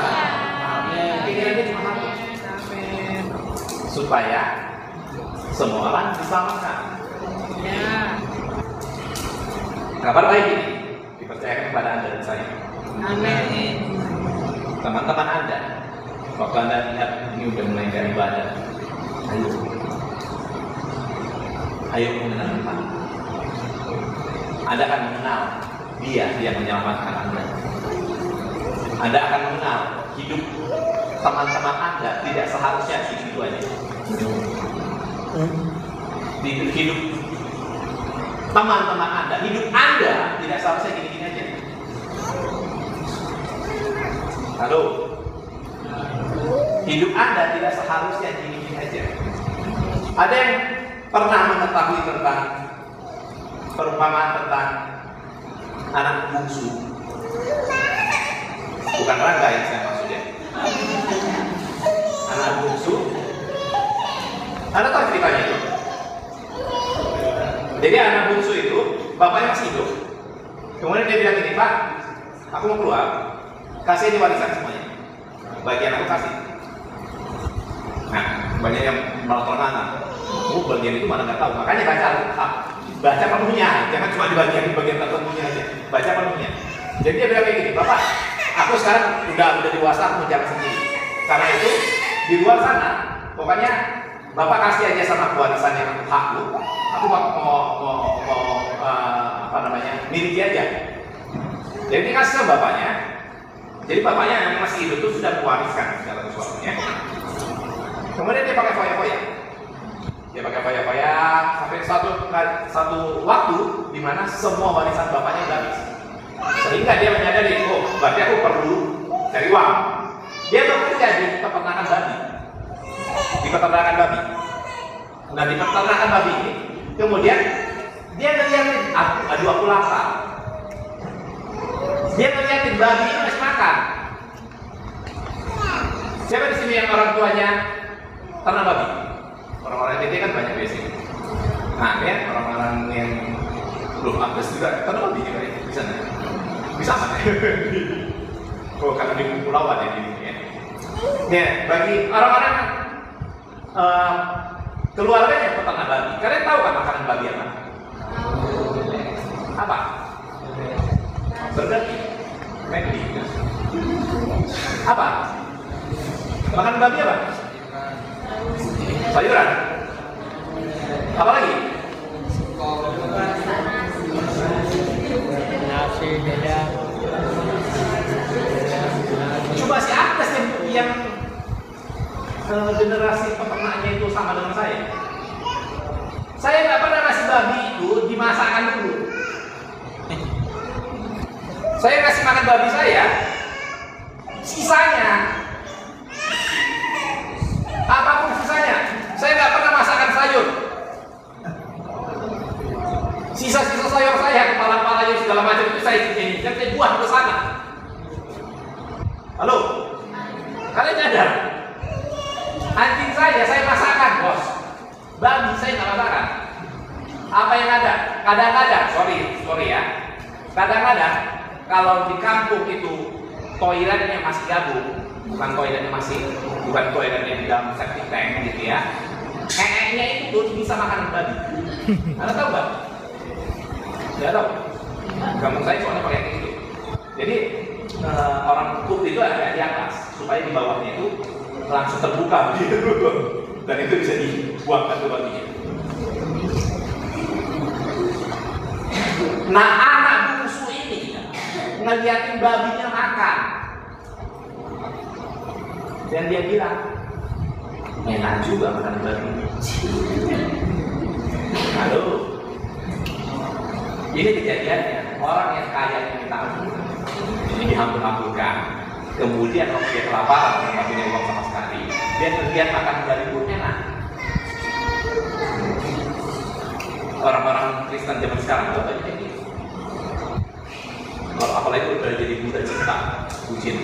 Keinginan dia cuma satu, supaya semua orang diselamatkan. Ya. Kabar baik ini dipercayakan kepada Anda dan saya. Amin. Teman-teman Anda, waktu Anda lihat ini udah mulai dari ibadah, ayo mengenal Tuhan. Anda akan mengenal Dia yang menyelamatkan Anda. Anda akan mengenal hidup teman-teman Anda tidak seharusnya gitu aja. Hidup teman-teman Anda, hidup Anda tidak seharusnya gini-gini aja. Halo, hidup Anda tidak seharusnya gini-gini aja. Ada yang pernah mengetahui tentang perumpamaan tentang anak bungsu? Bukan Rangga yang saya maksud ya. Anak bungsu. Anda tahu ceritanya itu? Jadi anak bungsu itu bapaknya masih hidup. Kemudian dia bilang gini, Pak, aku mau keluar, kasih ini warisan semuanya. Bagian aku kasih. Nah, banyak yang malah terengah. Bagian itu mana nggak tahu. Makanya baca penuhnya, jangan cuma di bagian tertentunya aja. Baca penuhnya. Jadi dia bilang kayak gini, Bapak, aku sekarang udah dewasa, aku mau jalan sendiri. Karena itu di luar sana, pokoknya Bapak kasih aja sama warisan yang hakku. Aku mau miliki aja. Jadi dikasih sama bapaknya. Jadi bapaknya yang masih hidup itu sudah mewariskan segala sesuatunya. Kemudian dia pakai foya-foya. Dia pakai foya-foya sampai satu waktu di mana semua warisan bapaknya udah habis. Sehingga dia menyadari, oh, berarti aku perlu cari uang. Dia bekerja di peternakan babi. Nah, di peternakan babi ini, kemudian dia ngeliatin, aku lapar. Dia ngeliatin babi ini masih makan. Siapa di sini yang orang tuanya ternak babi? Orang-orang PT kan banyak biasanya. Nah, ya orang-orang yang belum apes juga ternak babi juga ya, bisa nggak? Bisa nggak? Oh, karena di kepulauan ya ini ya. Ya, bagi orang-orang keluarga yang peternak babi, kalian tahu kan makanan babi apa? Apa? Burger King, McD. Apa? Makanan babi apa? Sayuran. Apa lagi? Nasi beda. Coba si Agnes yang generasi peternaknya itu sama dengan saya. Saya nggak pernah nasi babi itu dimasakkan dulu. Saya kasih makan babi saya, sisanya, apapun sisanya, saya nggak pernah masakkan sayur. Sisa-sisa sayur saya, kepala-kepalanya segala macam itu saya buang ke sana. Halo, kalian nyadar? Anjing saya masakkan, bos. Babi saya nggak masakkan. Apa yang ada? Kadang-kadang, sorry ya. Kadang-kadang kalau di kampung itu toiletnya masih gabung, bukan toiletnya di dalam septic tank gitu ya. Kayaknya itu bisa makan babi. Anda tahu nggak? Tidak tahu. Kampung saya soalnya pakai kayak gitu. Jadi orang kuk itu ada di atas supaya di bawahnya itu langsung terbuka gitu. Dan itu bisa dibuangkan ke babinya. Nah, anak bungsu ini ngeliatin babinya makan, dan dia bilang enak juga makan babi. Halo, ini kejadiannya orang yang kaya ini tahu, ini dihambur-hamburkan. Kemudian waktu dia kelaparan dan nggak punya uang sama sekali, dia terlihat makan babi pun enak. Orang-orang Kristen zaman sekarang juga banyak kayak gitu. Kalau apalagi udah jadi buta cinta, bucin.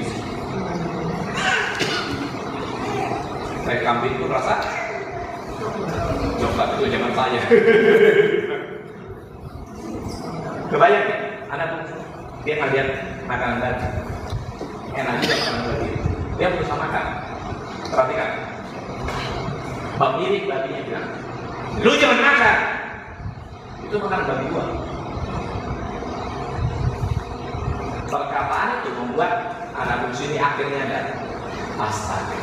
Kayak kambing pun rasa coba itu zaman saya. Kebayang ya, anak dia ngeliat makanan babi, enak juga makanan babi. Dia berusaha makan. Perhatikan, pemilik babinya bilang, lu jangan makan. Itu makan babi gua. Perkataan itu membuat anak bungsu ini akhirnya ada astaga.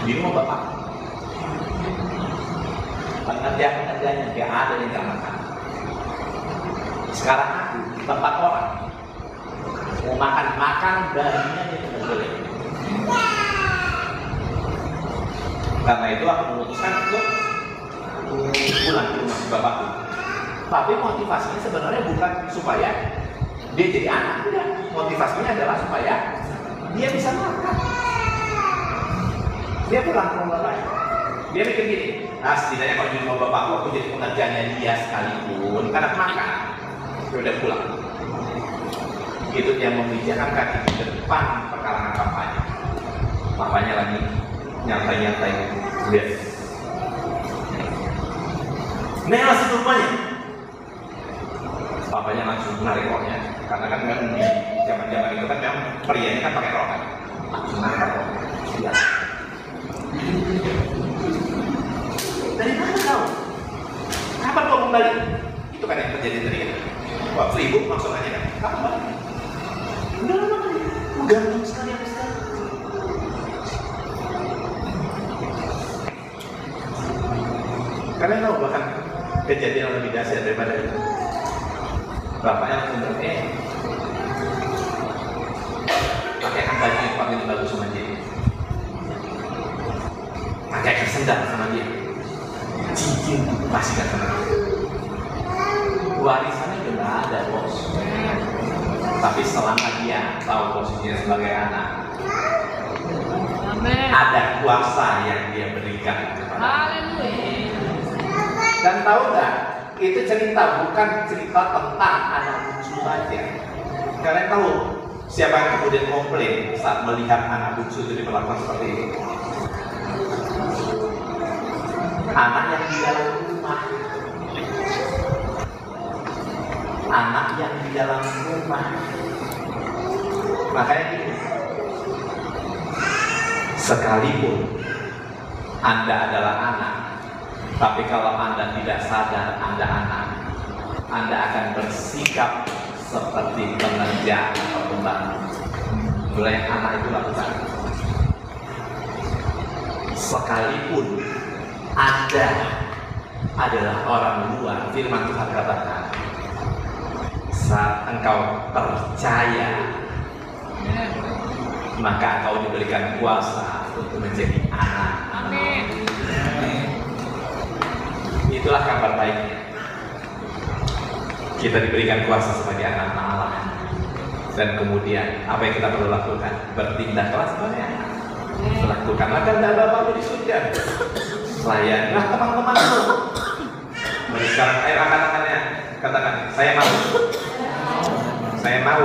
Di rumah bapak, pekerjaan-pekerjaan yang ada yang gak makan. Sekarang aku tempat orang mau makan babinya dia tidak boleh. Karena itu aku memutuskan untuk pulang ke rumah bapakku. Tapi motivasinya sebenarnya bukan supaya dia jadi anak, tidak. Motivasinya adalah supaya dia bisa makan. Dia pulang ke rumah bapaknya. Dia mikir gini, nah setidaknya kalau di rumah bapakku aku jadi pengerjaannya dia sekalipun karena makan. Dia udah pulang. Itu dia memijakkan kaki di depan pekarangan bapaknya. Bapaknya lagi nyantai-nyantai. Lihat. Nih masih rumahnya. Bapaknya langsung menarik roknya, karena kan zaman-zaman itu kan memang prianya kan pakai rok kan. Langsung narik rok. Lihat. Dari mana kau? Kapan kau kembali? Itu kan yang terjadi tadi kan. Waktu ibu langsung nanya kan, kapan balik? Udah lama kali, gantung sekali aku sekarang. Kalian tahu bahkan kejadian lebih dahsyat daripada itu. Bapaknya langsung berkata, pakaikan baju yang paling bagus sama dia. Pakaikan sendal sama dia. Cincin kasihkan sama dia. Warisannya juga nggak ada, bos. Tapi selama dia tahu posisinya sebagai anak, Amen. ada kuasa yang dia berikan kepada. Haleluya. Dan tahu nggak? Itu cerita bukan cerita tentang anak bungsu saja. Kalian tahu Siapa yang kemudian komplain saat melihat anak bungsu itu diperlakukan seperti itu? Anak yang di dalam rumah. Anak yang di dalam rumah. Makanya gini, sekalipun Anda adalah anak, tapi kalau Anda tidak sadar Anda anak, Anda akan bersikap seperti pengerja atau pembantu. Itulah yang anak itu lakukan. Sekalipun Anda adalah orang luar, firman Tuhan katakan, saat engkau percaya, maka engkau diberikan kuasa untuk menjadi anak. Amin. Itulah kabar baiknya. Kita diberikan kuasa sebagai anak Allah. Dan kemudian apa yang kita perlu lakukan? Bertindaklah sebagai anak. Lakukanlah kehendak Bapa di surga. Layanilah teman-temanmu. Mari sekarang ayo angkat-angkatnya, katakan, saya mau. Saya mau.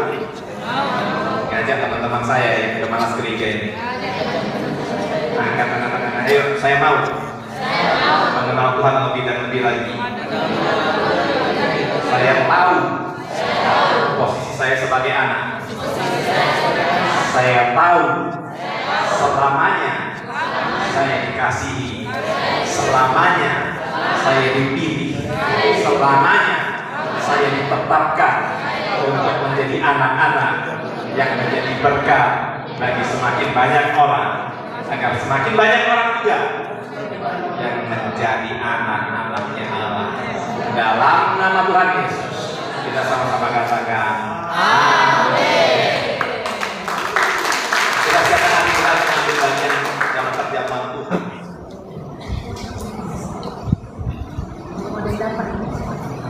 Ngajak teman-teman saya yang sudah malas gereja ini. Angkat tangan-tangan, ayo saya mau. Mengenal Tuhan lebih dan lebih lagi. Saya tahu posisi saya sebagai anak. Saya tahu selamanya saya dikasihi, selamanya saya dipilih, selamanya saya ditetapkan untuk menjadi anak-anak yang menjadi berkat bagi semakin banyak orang, agar semakin banyak orang juga yang menjadi anak-anaknya Allah. Dalam nama Tuhan Yesus, kita sama-sama katakan amin. Kita siapkan hati kita mengambil bagian dalam perjamuan Tuhan.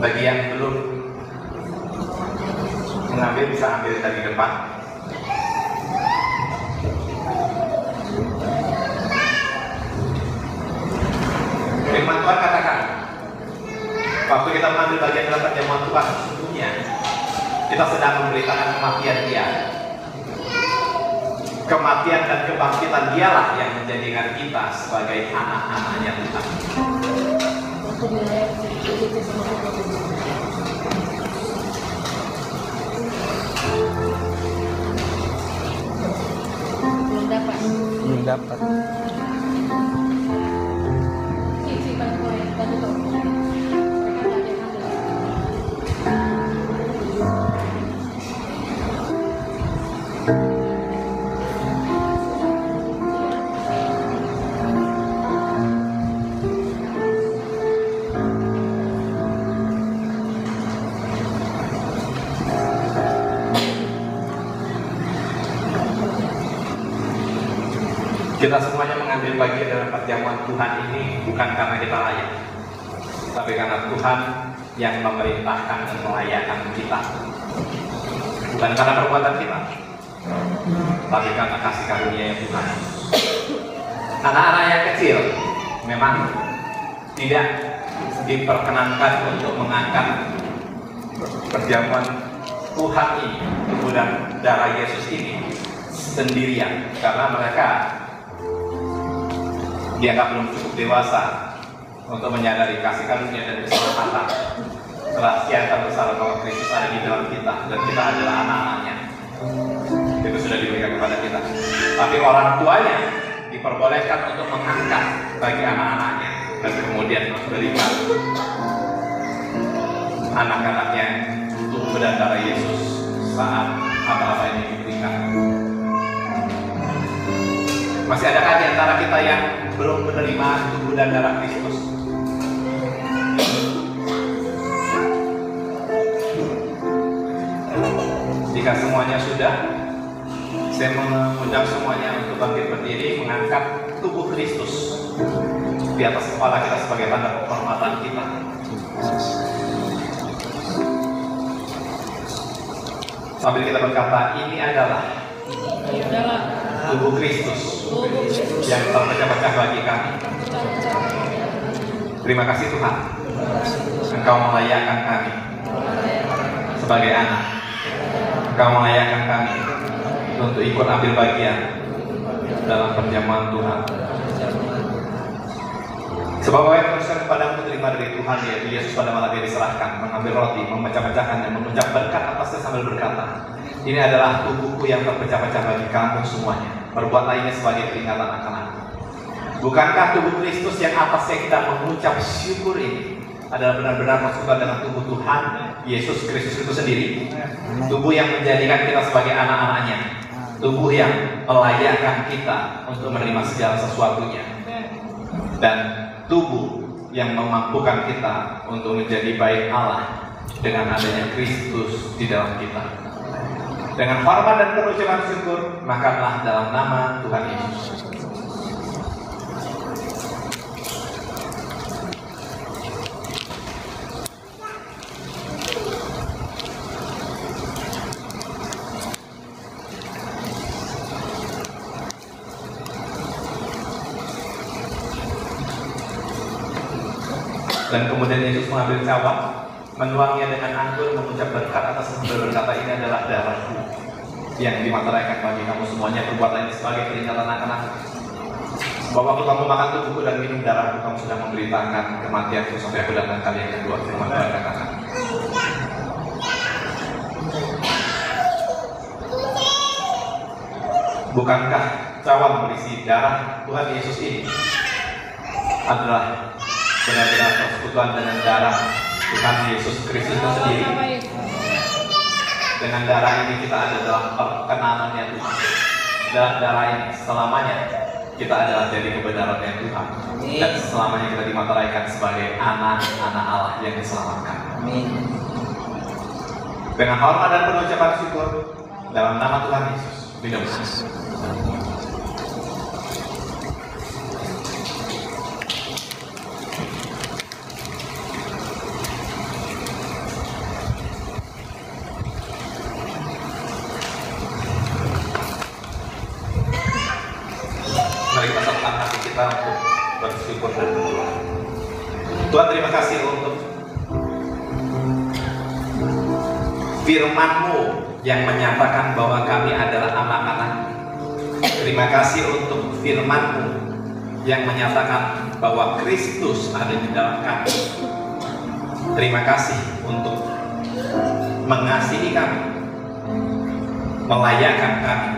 Bagi yang belum mengambil bisa ambil dari depan. Firman Tuhan katakan, waktu kita mengambil bagian dalam perjamuan Tuhan, sesungguhnya kita sedang memberitakan kematian Dia. Kematian dan kebangkitan Dialah yang menjadikan kita sebagai anak-anaknya Tuhan. Belum dapat. Kita semuanya mengambil bagian dalam perjamuan Tuhan ini bukan karena kita layak, tapi karena Tuhan yang memerintahkan dan melayakkan kita. Bukan karena perbuatan kita, tapi karena kasih karunia yang Tuhan. Anak-anak yang kecil memang tidak diperkenankan untuk mengangkat perjamuan Tuhan ini, kemudian darah Yesus ini sendirian, karena mereka dianggap belum cukup dewasa untuk menyadari kasih karunia dan keselamatan. Rahasia terbesar bahwa Kristus ada di dalam kita dan kita adalah anak-anaknya. Itu sudah diberikan kepada kita. Tapi orang tuanya diperbolehkan untuk mengangkat bagi anak-anaknya dan kemudian memberikan anak-anaknya tubuh dan darah Yesus saat apa-apa ini diberikan. Masih adakah di antara kita yang belum menerima tubuh dan darah Kristus? Jika semuanya sudah, saya mengundang semuanya untuk bangkit berdiri mengangkat tubuh Kristus di atas kepala kita sebagai tanda penghormatan kita. Sambil kita berkata, ini adalah tubuh Kristus yang terpecah-pecah bagi kami. Terima kasih Tuhan, Engkau melayakkan kami sebagai anak. Engkau melayakkan kami untuk ikut ambil bagian dalam perjamuan Tuhan. Sebab apa yang teruskan kepadamu terima dari Tuhan, yaitu Yesus pada malam dia diserahkan, mengambil roti, memecah-pecahkan dan mengucap berkat atasnya sambil berkata, ini adalah tubuhku yang terpecah-pecah bagi kamu semuanya. Perbuatlah ini sebagai peringatan akan aku. Bukankah tubuh Kristus yang atasnya kita mengucap syukur ini adalah benar-benar masukkan dengan tubuh Tuhan Yesus Kristus itu sendiri? Tubuh yang menjadikan kita sebagai anak-anaknya, tubuh yang melayakkan kita untuk menerima segala sesuatunya, dan tubuh yang memampukan kita untuk menjadi baik Allah dengan adanya Kristus di dalam kita. Dengan hormat dan pengucapan syukur, makanlah dalam nama Tuhan Yesus. Dan kemudian Yesus mengambil cawan, menuangnya dengan anggur, mengucap berkat atas sambil berkata, ini adalah darahku yang dimateraikan bagi kamu semuanya. Perbuatlah ini sebagai peringatan akan aku. Sebab waktu kamu makan tubuhku dan minum darahku, kamu sudah memberitakan kematianku sampai aku datang kali yang kedua. Firman Tuhan katakan. Bukankah cawan berisi darah Tuhan Yesus ini adalah benar-benar persekutuan dengan darah Tuhan Yesus Kristus itu sendiri? Dengan darah ini kita ada dalam perkenanannya Tuhan. Dalam darah ini selamanya kita adalah jadi kebenarannya Tuhan. Dan selamanya kita dimateraikan sebagai anak-anak Allah yang diselamatkan. Dengan hormat dan pengucapan syukur dalam nama Tuhan Yesus, minum. Mari kita sertakan hati kita untuk bersyukur dan berdoa. Tuhan, terima kasih untuk firman-Mu yang menyatakan bahwa kami adalah anak-anak. Terima kasih untuk firman-Mu yang menyatakan bahwa Kristus ada di dalam kami. Terima kasih untuk mengasihi kami, melayakkan kami,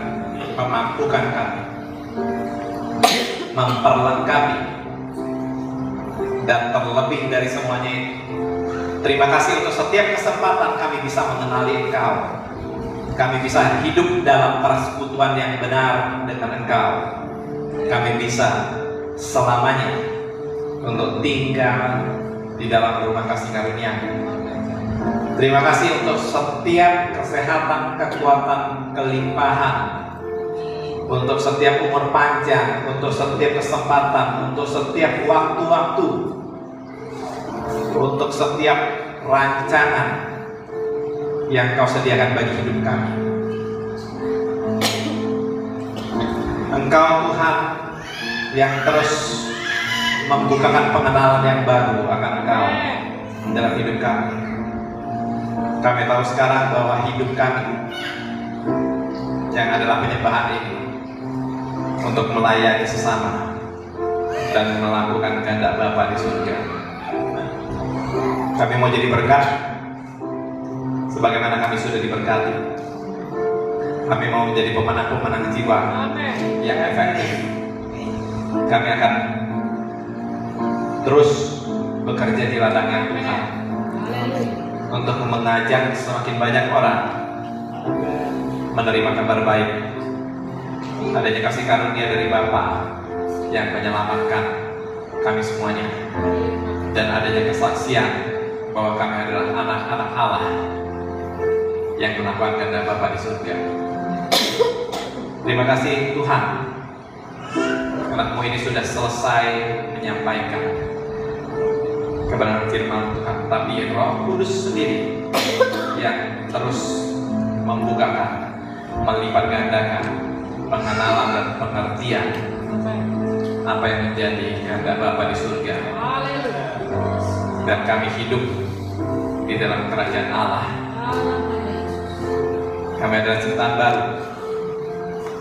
memampukan kami, memperlengkapi, dan terlebih dari semuanya itu, terima kasih untuk setiap kesempatan kami bisa mengenali Engkau. Kami bisa hidup dalam persekutuan yang benar dengan Engkau. Kami bisa selamanya untuk tinggal di dalam rumah kasih karunia. Terima kasih untuk setiap kesehatan, kekuatan, kelimpahan, untuk setiap umur panjang, untuk setiap kesempatan, untuk setiap waktu-waktu, untuk setiap rancangan yang Kau sediakan bagi hidup kami. Engkau Tuhan yang terus membukakan pengenalan yang baru akan Engkau dalam hidup kami. Kami tahu sekarang bahwa hidup kami yang adalah penyembahan ini untuk melayani sesama dan melakukan kehendak Bapa di surga. Kami mau jadi berkat sebagaimana kami sudah diberkati. Kami mau menjadi pemenang-pemenang jiwa yang efektif. Kami akan terus bekerja di ladangnya Tuhan untuk mengajak semakin banyak orang menerima kabar baik adanya kasih karunia dari Bapa yang menyelamatkan kami semuanya, dan adanya kesaksian bahwa kami adalah anak-anak Allah yang melakukan kehendak Bapa di surga. Terima kasih Tuhan, anakmu ini sudah selesai menyampaikan kebenaran firman Tuhan, tapi Roh Kudus sendiri yang terus membukakan, melipat gandakan pengenalan dan pengertian apa yang menjadi kehendak Bapa di surga, dan kami hidup di dalam kerajaan Allah. Kami adalah ciptaan baru,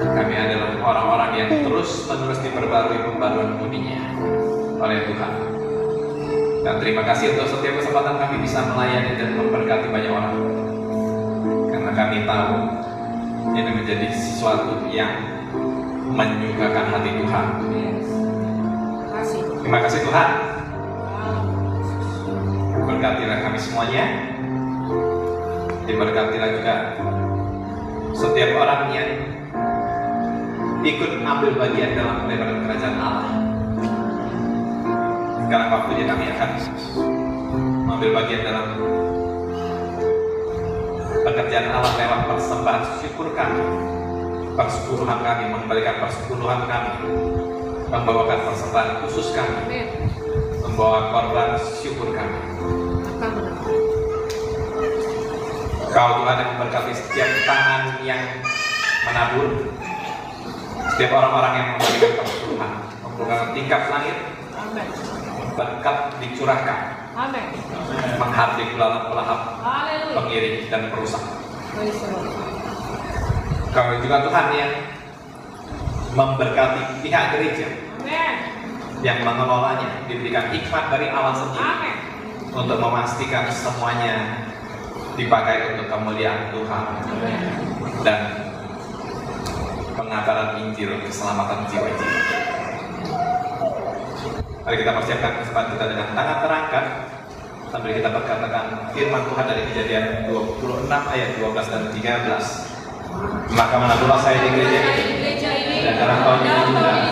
Kami adalah orang-orang yang terus-menerus diperbarui pembaruan budinya oleh Tuhan. Dan terima kasih untuk setiap kesempatan kami bisa melayani dan memberkati banyak orang. Karena kami tahu ini menjadi sesuatu yang menyukakan hati Tuhan. Terima kasih Tuhan. Berkatilah kami semuanya. Diberkatilah juga setiap orang yang ikut ambil bagian dalam pemeliharaan kerajaan Allah. Sekarang waktunya kami akan mengambil bagian dalam pekerjaan Allah lewat persembahan syukur kami, persepuluhan kami, mengembalikan persepuluhan kami, membawakan persembahan khusus kami, membawa korban syukur kami. Kau Tuhan yang memberkati setiap tangan yang menabur, setiap orang-orang yang memberikan persepuluhan, membukakan tingkap langit, berkat dicurahkan, menghardik pelahap, pengiring dan perusak. Kau juga Tuhan yang memberkati pihak gereja yang mengelolanya, diberikan hikmat dari Allah sendiri untuk memastikan semuanya dipakai untuk kemuliaan Tuhan dan pengabaran Injil keselamatan jiwa-jiwa. Mari kita persiapkan kesempatan kita dengan tangan terangkat sambil kita berkatakan firman Tuhan dari Kejadian 26 ayat 12 dan 13. Maka menaburlah saya di gereja ini dan dalam tahun ini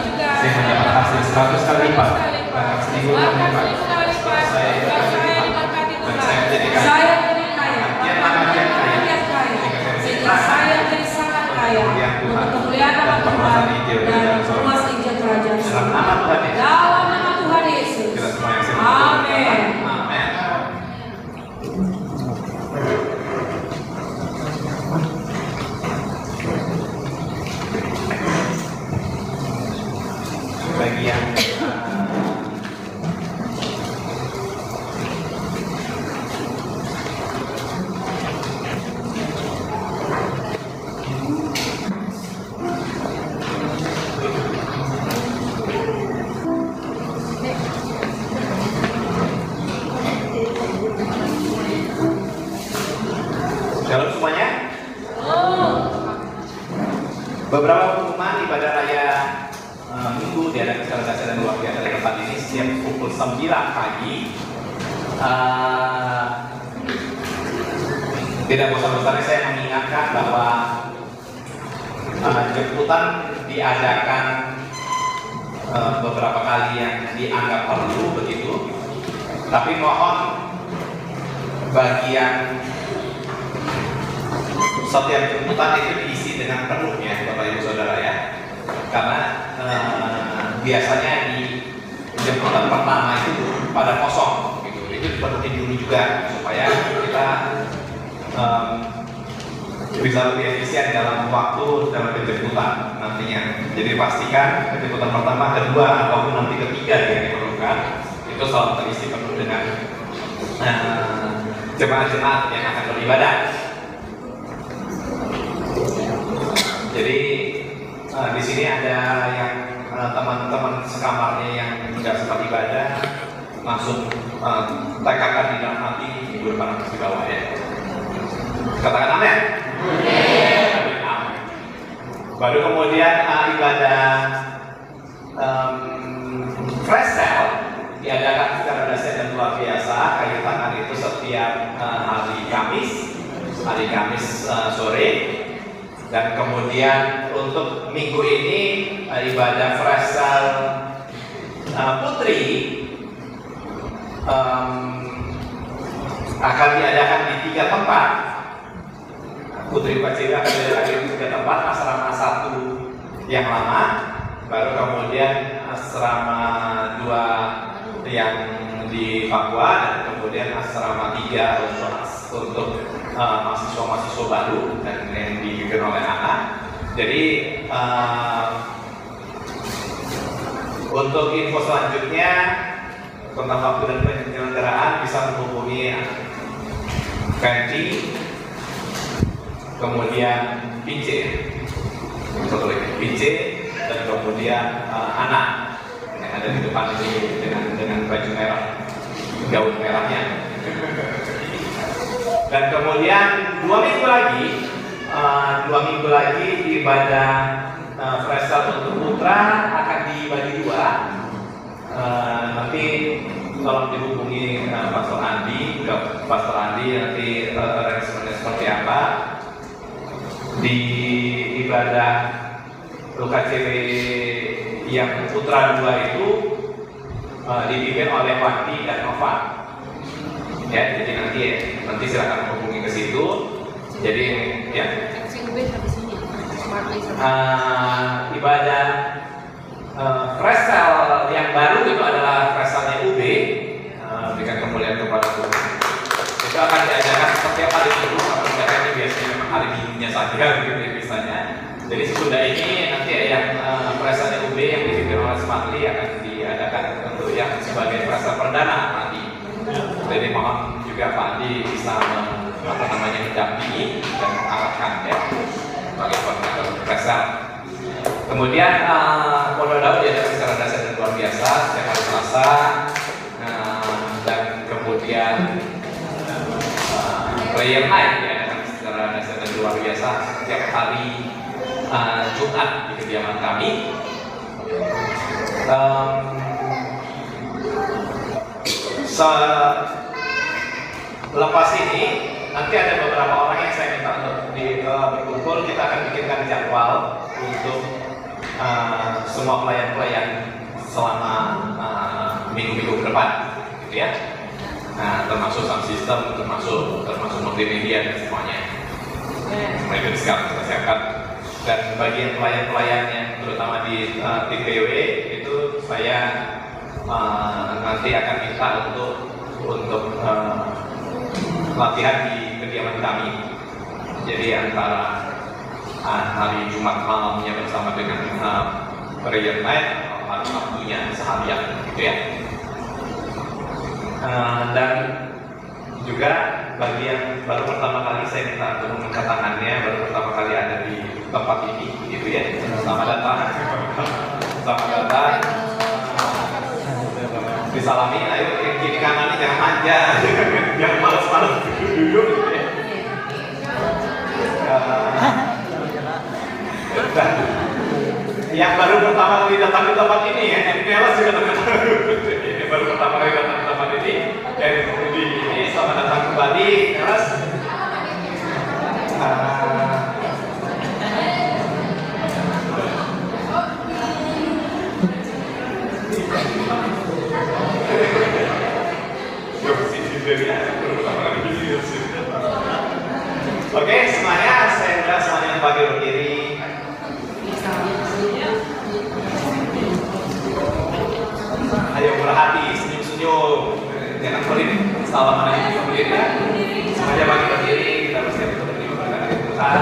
juga saya mendapat hasil 100 kali lipat, bahkan 1000 kali lipat. Saya diberkati Tuhan dan saya menjadi kaya. Saya menjadi sangat kaya untuk kemuliaan nama Tuhan dan luas Injil kerajaan. Dalam nama Tuhan Yesus. Amin. Bagian Shalom semuanya. Beberapa pengumuman ibadah raya Minggu diadakan secara dahsyat dan luar biasa di tempat ini setiap pukul 9 pagi. Tidak bosan-bosannya saya mengingatkan bahwa jemputan diadakan beberapa kali yang dianggap perlu begitu, tapi mohon bagian setiap jemputan itu diisi dengan penuh ya Bapak Ibu Saudara ya, karena biasanya di jemputan pertama itu pada kosong gitu, itu dipenuhi dulu juga supaya kita bisa lebih efisien dalam waktu dalam penjemputan nantinya. Jadi pastikan penjemputan pertama, kedua ataupun nanti ketiga yang diperlukan itu selalu terisi penuh dengan jemaat-jemaat yang akan beribadah. Jadi di sini ada yang teman-teman sekamarnya yang tidak sempat ibadah langsung tekankan di dalam hati minggu depan harus dibawa ya. Katakan amin. Amin. Baru kemudian ibadah fresh cell diadakan secara dahsyat dan luar biasa. Kayu tangan itu setiap hari Kamis sore. Dan kemudian untuk minggu ini ibadah fresh cell putri akan diadakan di 3 tempat. Putri Paciri akan diadakan di 3 tempat, asrama 1 yang lama, baru kemudian asrama 2 yang di Papua, dan kemudian asrama 3 untuk mahasiswa-mahasiswa baru dan yang dipimpin oleh anak. Jadi untuk info selanjutnya tentang waktu dan penyelenggaraan bisa menghubungi Fenty, kemudian PJ satu lagi BJ, dan kemudian anak yang ada di depan ini dengan baju merah, gaun merahnya. Dan kemudian 2 minggu lagi ibadah Fresal untuk putra akan dibagi 2. Nanti tolong dihubungi Pastor Andi, nanti responnya seperti apa. Di ibadah UKCW yang putra 2 itu dipimpin oleh Wati dan Nova. Ya, jadi nanti silakan hubungi ke situ. Jadi ya. Ibadah Fresal yang baru itu adalah Fresalnya UB, berikan kemuliaan kepada Tuhan. Itu akan diadakan setiap hari Minggu, karena mereka ini biasanya memang hari Minggunya saja, begitu ya misalnya. Jadi sesudah ini nanti yang Fresalnya UB yang dipimpin oleh Smartly akan diadakan untuk yang sebagai Fresal perdana nanti. Jadi mohon juga Pak Andi bisa mendampingi dan mengarahkan ya sebagai koordinator Fresal. Kemudian Pondok Daud diadakan secara dasar dan luar biasa setiap hari Selasa, dan kemudian prayer night diadakan secara dasar dan luar biasa setiap hari Jumat di kediaman kami. Lepas ini nanti ada beberapa orang yang saya minta untuk berkumpul. Kita akan bikinkan jadwal untuk semua pelayan-pelayan selama minggu-minggu ke depan, gitu ya. Nah, termasuk sound system, termasuk multimedia dan semuanya. Mereka sekarang kita siapkan. Dan bagian pelayan-pelayan yang terutama di TPW itu saya nanti akan minta untuk latihan di kediaman kami. Jadi antara hari Jumat malamnya bersama dengan prayer night, hari Sabtunya seharian, gitu ya. Dan juga bagi yang baru pertama kali saya minta untuk mengangkat tangannya, baru pertama kali ada di tempat ini, gitu ya. Selamat datang. Selamat datang. Disalami, ayo kiri kanan jangan manja, jangan malas-malas duduk, gitu ya. Dan yang baru pertama kali datang di tempat ini ya, yang kelas juga ini baru pertama kali datang di tempat ini, dan di ini selamat datang kembali kelas. Oke, semuanya saya minta semuanya bagi berdiri. Ayo murah hati, senyum-senyum, jangan pelit, salaman aja berdiri ya. Semuanya bagi berdiri, kita bersiap untuk menerima berkat dari Tuhan.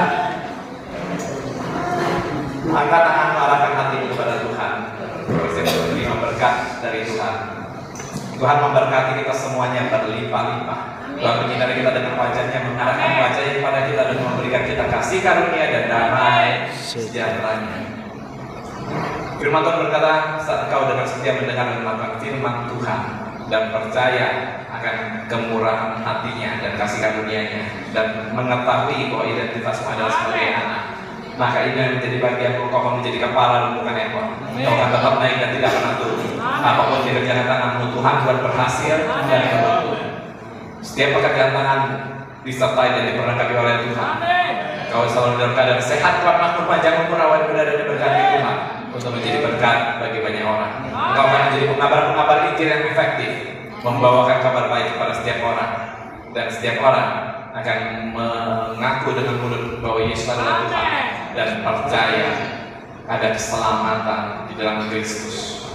Angkat tangan, arahkan hati kepada Tuhan. Bersiap untuk menerima berkat dari Tuhan. Tuhan memberkati kita semuanya berlimpah-limpah. Tuhan menyinari kita dengan wajahnya, mengarahkan wajahnya kepada kita dan memberikan kita kasih karunia dan damai sejahteranya. Firman Tuhan berkata, saat engkau dengan setia mendengar dan melakukan firman Tuhan dan percaya akan kemurahan hatinya dan kasih karunia-Nya dan mengetahui bahwa identitasmu adalah sebagai anak, maka ini yang menjadi bagian kau menjadi kepala dan bukan ekor. Kau akan tetap naik dan tidak pernah turun. Apapun dikerjakan tanganmu, Tuhan buat berhasil dan beruntung. Setiap pekerjaan tanganmu disertai dan diperlengkapi oleh Tuhan. Kau selalu dalam keadaan sehat, kuat, makmur, panjang umur, awal muda dan diberkati Tuhan untuk menjadi berkat bagi banyak orang. Engkau akan menjadi pengabar-pengabar Injil yang efektif, membawakan kabar baik kepada setiap orang, dan setiap orang akan mengaku dengan mulut bahwa Yesus adalah Tuhan dan percaya ada keselamatan di dalam Kristus.